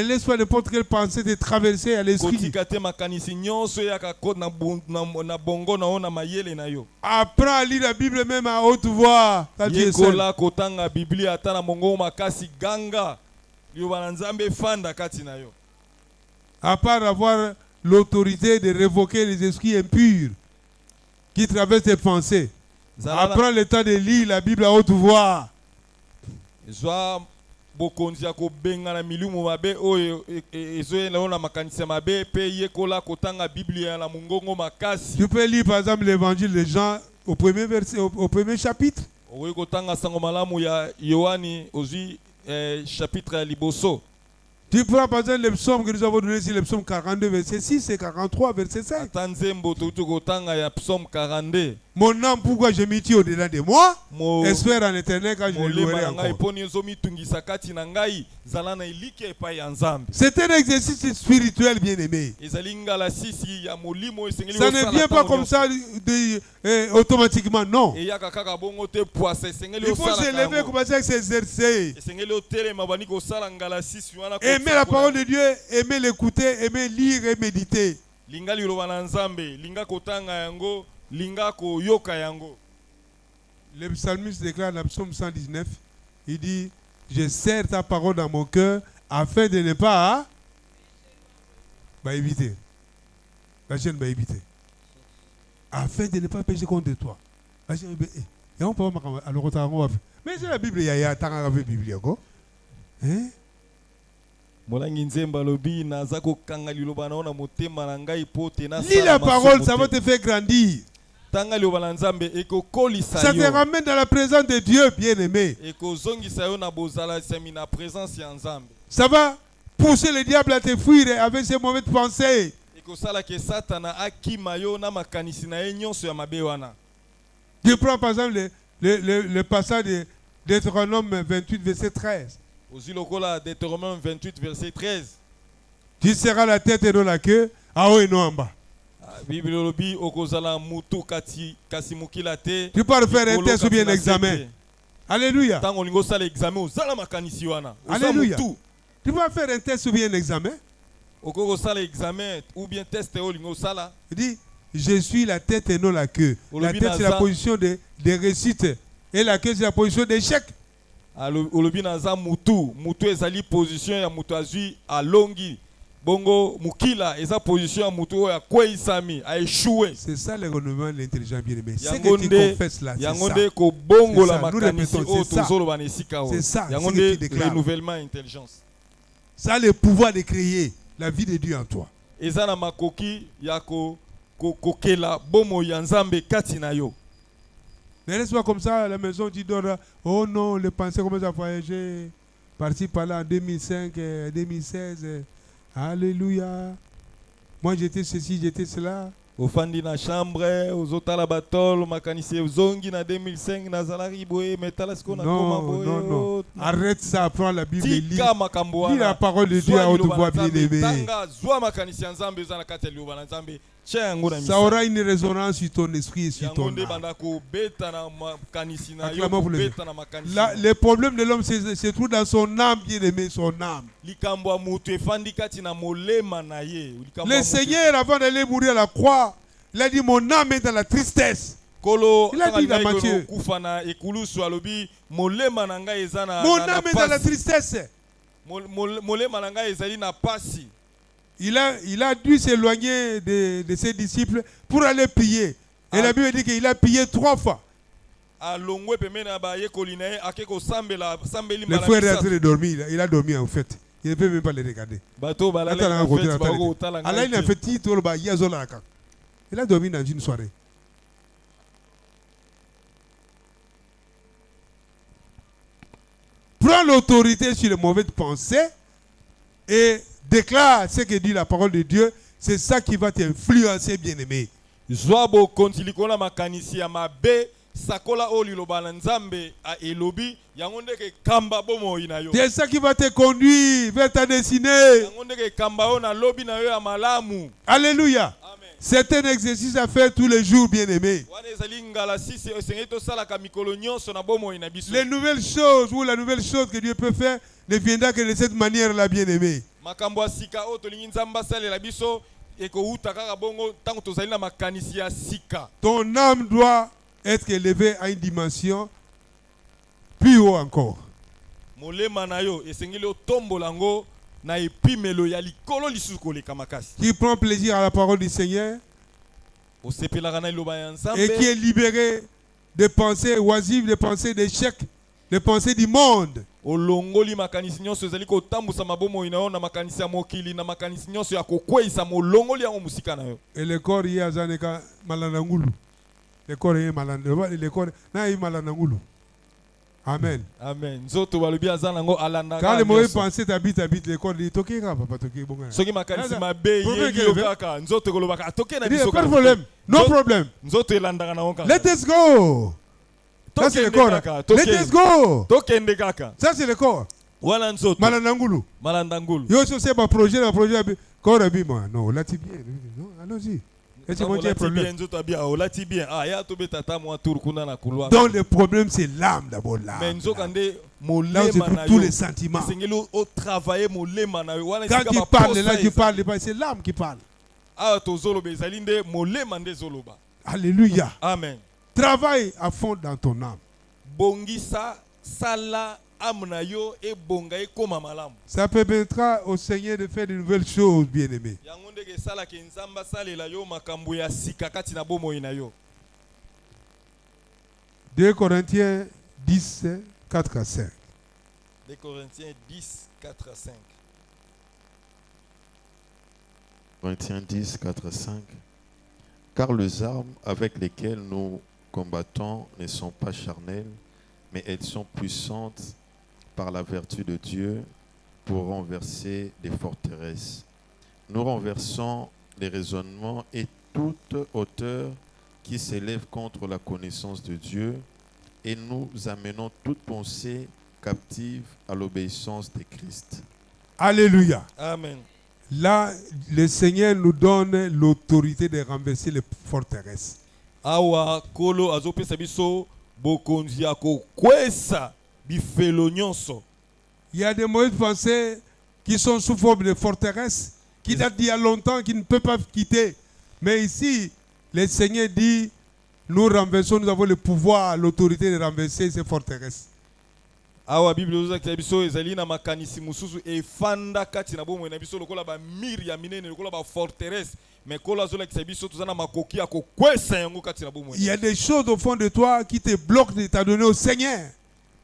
[SPEAKER 1] laisse pas n'importe quelle pensée te traverser à l'esprit. Apprends à lire la Bible même à haute voix. À part avoir l'autorité de révoquer les esprits impurs qui traversent tes pensées. Apprends le temps de lire la Bible à haute voix. Tu peux lire par exemple l'évangile de Jean au premier verset, au premier chapitre. Tu prends par exemple les psaumes que nous avons donnés, c'est le psaume 42, verset 6 et 43, verset 5. Mon âme, pourquoi je m'y tire au-delà de moi? Espère en éternel quand je le louerai encore. C'est un exercice spirituel, bien aimé. Ça ne vient pas comme ça automatiquement, non. Il faut se lever, commencer à s'exercer. Aimer la parole de Dieu, aimer l'écouter, aimer lire et méditer. Le psalmiste déclare dans le psaume 119, il dit, je serre ta parole dans mon cœur afin de ne pas éviter. La chaîne va éviter. Afin de ne pas pécher contre toi. Mais c'est la Bible, il y a tant de Bible encore. Hein? Lis la parole, ça va te faire grandir. Ça te ramène dans la présence de Dieu, bien-aimé. Ça va pousser le diable à te fuir avec ses mauvaises pensées. Je prends par exemple le passage de Deutéronome 28, verset 13.
[SPEAKER 2] Deutéronome 28, verset 13.
[SPEAKER 1] Tu seras la tête et non la queue, à haut et non en bas. Tu peux faire un test ou bien un examen. Alléluia. Alléluia. Tu peux faire un test ou bien un examen. Il dit, je suis la tête et non la queue. La tête, c'est la position de réussite Et l'accueil, c'est la position d'échec.
[SPEAKER 2] olobi naza mutu ezali position ya mutu azwi alongi bongo mukila eza position ya mutu oyo akweisami a échoué.
[SPEAKER 1] C'est ça le renouvellement de l'intelligence bien-aimé. C'est
[SPEAKER 2] yango
[SPEAKER 1] que tu confesses là, c'est
[SPEAKER 2] yango
[SPEAKER 1] ça.
[SPEAKER 2] nde kobongola
[SPEAKER 1] C'est ça. Nous
[SPEAKER 2] makanisi
[SPEAKER 1] répétons,
[SPEAKER 2] oyo
[SPEAKER 1] c'est ça.
[SPEAKER 2] tozoloba na esika oyo
[SPEAKER 1] C'est ça,
[SPEAKER 2] yango
[SPEAKER 1] c'est ce que tu
[SPEAKER 2] nde
[SPEAKER 1] déclares.
[SPEAKER 2] renouvellement ya intelligence
[SPEAKER 1] Ça a le pouvoir de créer la vie de Dieu en toi.
[SPEAKER 2] eza na makoki ya kokela bomo ya nzambe kati na yo.
[SPEAKER 1] Ne reste pas comme ça à la maison, tu dors là. Oh non, les pensées commencent à voyager. Parti par là en 2005, 2016. Alléluia. Moi j'étais ceci, j'étais cela.
[SPEAKER 2] ofandi na chambre ozotala batolo makanisi ezongi na 2005 nazalaki boye metala siko na koma
[SPEAKER 1] Non,
[SPEAKER 2] boye.
[SPEAKER 1] non, non. Arrête ça, prends la Bible et lis.
[SPEAKER 2] tika makambo
[SPEAKER 1] Lis la
[SPEAKER 2] wana
[SPEAKER 1] parole de Dieu à haute voix bien-aimée.
[SPEAKER 2] tanga zwa makanisi ya nzambe eza na kati ya liloba na nzambe tia yango na
[SPEAKER 1] Ça
[SPEAKER 2] misa
[SPEAKER 1] aura une résonance sur ton esprit et sur
[SPEAKER 2] yango
[SPEAKER 1] ton
[SPEAKER 2] nde
[SPEAKER 1] âme.
[SPEAKER 2] banda kobeta na makanisi na yo
[SPEAKER 1] Acclamons pour le
[SPEAKER 2] kobeta na makanisi
[SPEAKER 1] Là, les problèmes de l'homme se trouvent dans son âme, bien-aimé, son âme.
[SPEAKER 2] likambo ya mutu efandi kati na molema na ye. Likambo ya
[SPEAKER 1] Le
[SPEAKER 2] mutu-
[SPEAKER 1] Seigneur, avant d'aller mourir à la croix, il a dit mon âme est dans la tristesse.
[SPEAKER 2] kolo
[SPEAKER 1] Il a dit dans
[SPEAKER 2] ngai
[SPEAKER 1] Matthieu.
[SPEAKER 2] kufa na ekulusu alobi molema na ngai eza na
[SPEAKER 1] Mon
[SPEAKER 2] na
[SPEAKER 1] âme est dans la
[SPEAKER 2] pasi.
[SPEAKER 1] tristesse.
[SPEAKER 2] Molema na ngai ezali na pasi.
[SPEAKER 1] Il a dû s'éloigner de ses disciples pour aller prier. Et la Bible dit qu'il a prié 3 fois.
[SPEAKER 2] alongwe pembeni na bayekoli na ye ake kosambela sambeli
[SPEAKER 1] Le frère est en train de dormir. Il a dormi en fait. Il ne peut même pas le regarder.
[SPEAKER 2] bato balala
[SPEAKER 1] Attends,
[SPEAKER 2] na
[SPEAKER 1] attends,
[SPEAKER 2] fete
[SPEAKER 1] attends.
[SPEAKER 2] bakotala ngai
[SPEAKER 1] Allah, il a
[SPEAKER 2] te.
[SPEAKER 1] fait titre, il a dormi dans une soirée. Prends l'autorité sur les mauvaises pensées et déclare ce que dit la parole de Dieu. C'est ça qui va t'influencer, bien-aimé.
[SPEAKER 2] zwa bokonzi likolo na makanisi ya mabe sakola oyo liloba na nzambe elobi yango ndeke kamba bomoi na yo
[SPEAKER 1] C'est ça qui va te conduire vers ta destinée.
[SPEAKER 2] yango ndeke kamba oyo na lobi na yo ya malamu.
[SPEAKER 1] Alléluia.
[SPEAKER 2] Amen.
[SPEAKER 1] C'est un exercice à faire tous les jours, bien-aimé.
[SPEAKER 2] wana ezali ngala sisi esengeli tosalaka mikolo nyonso na bomoi na biso.
[SPEAKER 1] Les nouvelles choses ou la nouvelle chose que Dieu peut faire ne viendra que de cette manière-là, bien-aimé.
[SPEAKER 2] makambo ya sika oyo tolingi nzambe asalela biso ekouta kaka bongo ntango tozali na makanisi ya sika.
[SPEAKER 1] Ton âme doit être élevée à une dimension plus haut encore.
[SPEAKER 2] molema na yo esengeli otombola yango na epimelo ya likolo lisusu koleka makasi.
[SPEAKER 1] Qui prend plaisir à la parole du Seigneur
[SPEAKER 2] osepelaka na liloba ya
[SPEAKER 1] et
[SPEAKER 2] nzambe
[SPEAKER 1] qui est libéré des pensées oisives, des pensées d'échec, des pensées du monde.
[SPEAKER 2] olongoli makanisi nyonso ezali kotambusa mabomoi na yo na makanisi ya mokili na makanisi nyonso ya kokweisa molongoli yango mosika na yo.
[SPEAKER 1] Et le corps y a zaneka malanangulu. Le corps y a malanangulu. Le corps y malanangulu. Amen.
[SPEAKER 2] Amen. Nzoto balobi aza nango alanda.
[SPEAKER 1] Quand les mauvaises pensées t'habitent, le corps dit toké papa toké bon.
[SPEAKER 2] soki makanisi mabe
[SPEAKER 1] Problème
[SPEAKER 2] ye yo
[SPEAKER 1] que-
[SPEAKER 2] kaka nzoto kolobaka atoke na
[SPEAKER 1] Il dit,
[SPEAKER 2] biso
[SPEAKER 1] pas de
[SPEAKER 2] kaka.
[SPEAKER 1] problème. No
[SPEAKER 2] Nzoto-
[SPEAKER 1] problem.
[SPEAKER 2] nzoto elandaka nango kaka.
[SPEAKER 1] Let us go. Ça c'est le
[SPEAKER 2] Tokende
[SPEAKER 1] corps.
[SPEAKER 2] kaka,
[SPEAKER 1] Let us go.
[SPEAKER 2] tokende kaka.
[SPEAKER 1] Ça c'est le corps.
[SPEAKER 2] Wana nzoto
[SPEAKER 1] Malanangulu.
[SPEAKER 2] malanda ngulu.
[SPEAKER 1] Yo aussi c'est ma projet, corps abi moi. Non, là tu bien. Non, allons-y. Et c'est mon
[SPEAKER 2] Olati
[SPEAKER 1] problème.
[SPEAKER 2] bien nzoto abia olati bien. Ah ya to betata mwa tour kuna na couloir.
[SPEAKER 1] Donc le problème c'est l'âme d'abord là.
[SPEAKER 2] Mais nzoka nde
[SPEAKER 1] Là où
[SPEAKER 2] molema
[SPEAKER 1] c'est
[SPEAKER 2] na
[SPEAKER 1] pour tous
[SPEAKER 2] yo.
[SPEAKER 1] les sentiments.
[SPEAKER 2] Esengeli o travailler molema na yo. Wana
[SPEAKER 1] Quand
[SPEAKER 2] esika
[SPEAKER 1] tu
[SPEAKER 2] ba
[SPEAKER 1] parles,
[SPEAKER 2] posa
[SPEAKER 1] là tu
[SPEAKER 2] eza.
[SPEAKER 1] parles, c'est l'âme qui parle.
[SPEAKER 2] Awa tozoloba ezali nde molema nde zoloba.
[SPEAKER 1] Alléluia.
[SPEAKER 2] Amen.
[SPEAKER 1] Travaille à fond dans ton âme.
[SPEAKER 2] Bongisa sala amna yo ebonga ekoma malamu.
[SPEAKER 1] Ça permettra au Seigneur de faire de nouvelles choses, bien-aimés.
[SPEAKER 2] Yango ndenge esalaka nzambe asalela yo makambo ya sika kati na bomoi na yo.
[SPEAKER 1] 2 Corinthiens 10, 4 à 5.
[SPEAKER 2] 2 Corinthiens 10, 4 à 5.
[SPEAKER 3] Corinthiens 10, 4 à 5. Car les armes avec lesquelles nous combattons ne sont pas charnelles, mais elles sont puissantes par la vertu de Dieu pour renverser des forteresses. Nous renversons les raisonnements et toute hauteur qui s'élève contre la connaissance de Dieu et nous amenons toute pensée captive à l'obéissance de Christ.
[SPEAKER 1] Alléluia.
[SPEAKER 2] Amen.
[SPEAKER 1] Là, le Seigneur nous donne l'autorité de renverser les forteresses.
[SPEAKER 2] Awa kolo azopesa biso bokonzi ya kokwesa bifelo nyonso.
[SPEAKER 1] Il y a des mauvaises pensées qui sont sous forme de forteresses, qui datent d'il y a longtemps, qui ne peuvent pas quitter. Mais ici, le Seigneur dit, nous renversons, nous avons le pouvoir, l'autorité de renverser ces forteresses.
[SPEAKER 2] Awa Bible ozakisa biso ezali na makanisi mususu efanda kati na bomoi na biso lokola ba mire ya minene lokola ba forteresse mais kola zolakisa biso tozana makoki ya kokwesa yango kati na bomoi.
[SPEAKER 1] Il y a des choses au fond de toi qui te bloquent de t'adonner au Seigneur.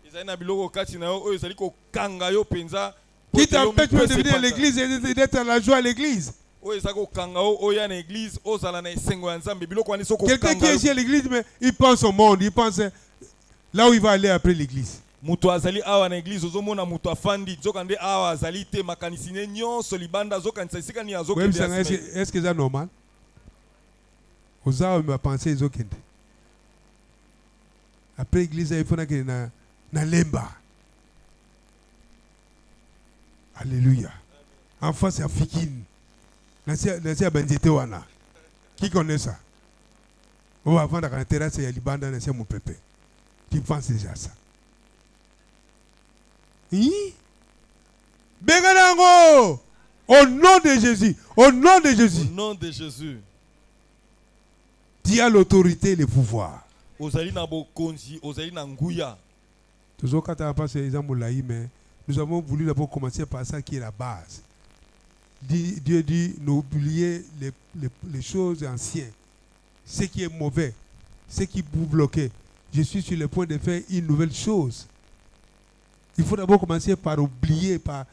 [SPEAKER 2] Ezali na biloko kati na yo oyo ezali kokanga yo penza
[SPEAKER 1] Qui t'empêche de venir à l'église et d'être à la joie à l'église. Quelqu'un qui est ici à l'église, mais il pense au monde, il pense là où il va aller après l'église. Même est-ce que c'est normal? Vous avez pensé après l'église, il faut que na lemba. Alléluia. En face, africaine. Qui connaît ça? On va vendre la terrasse et Libanda, c'est mon pépé. Tu penses déjà ça? Béganango! Au nom de Jésus. Au nom de Jésus.
[SPEAKER 2] Au nom de Jésus.
[SPEAKER 1] Tu as l'autorité et le pouvoir.
[SPEAKER 2] Ozali na bokonzi, ozali na nguya.
[SPEAKER 1] Toujours quand tu as passé les exemples mais nous avons voulu d'abord commencer par ça qui est la base. Dieu dit n'oubliez les choses anciennes, ce qui est mauvais, ce qui vous bloque. Je suis sur le point de faire une nouvelle chose. Il faut d'abord commencer par oublier, par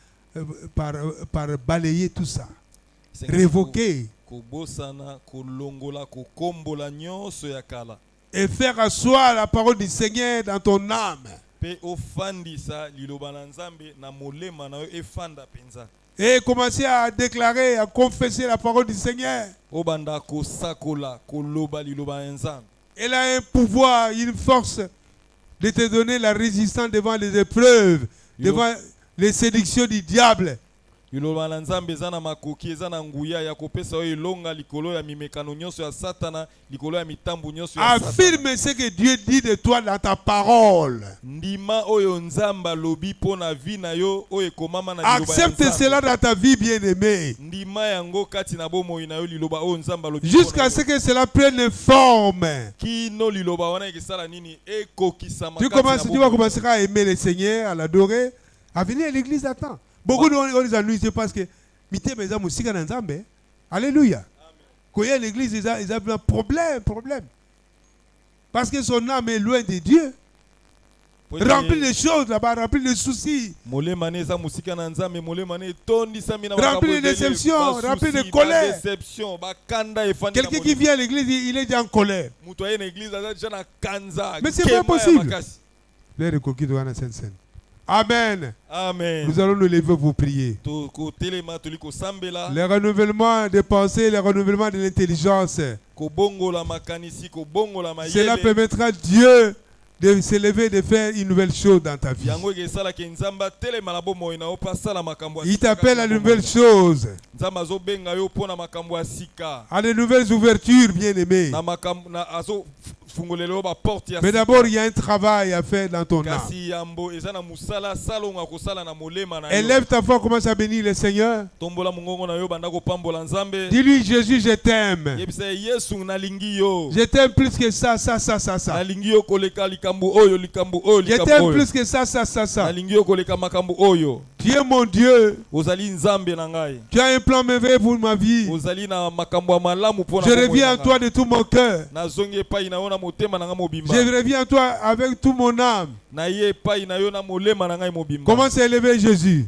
[SPEAKER 1] balayer tout ça. Révoquer. Et faire asseoir la parole du Seigneur dans ton âme. Et commencer à déclarer, à confesser la parole du Seigneur. Elle a un pouvoir, une force de te donner la résistance devant les épreuves, devant les séductions du diable. Affirme ce que Dieu dit de toi dans ta parole. Accepte cela dans ta vie, bien-aimée. Jusqu'à ce que cela prenne forme. Tu vas commencer à aimer le Seigneur, à l'adorer, à venir à l'église à temps. Beaucoup de gens les ennuient, c'est parce que alléluia. Quand il y a l'église, ils ont un problème. Parce que son âme est loin de Dieu. Rempli de choses là-bas, rempli de soucis. Rempli de déceptions, rempli de colère. Quelqu'un qui vient à l'église, il est déjà en colère. Mais c'est pas possible. Amen.
[SPEAKER 2] Amen.
[SPEAKER 1] Nous allons nous lever pour prier. Le renouvellement des pensées, le renouvellement de l'intelligence. Cela permettra Dieu de s'élever, de faire une nouvelle chose dans ta vie. Il t'appelle à de nouvelles choses, à de nouvelles ouvertures, bien-aimés. Mais d'abord, il y a un travail à faire dans ton âme. Élève ta foi, commence à bénir le Seigneur. Dis-lui, Jésus, je t'aime. Je t'aime plus que ça. Je t'aime plus que ça. Tu es mon Dieu. Tu as un plan merveilleux pour ma vie. Je reviens à toi de tout mon cœur. Je reviens à toi avec tout mon âme. Commence à élever Jésus.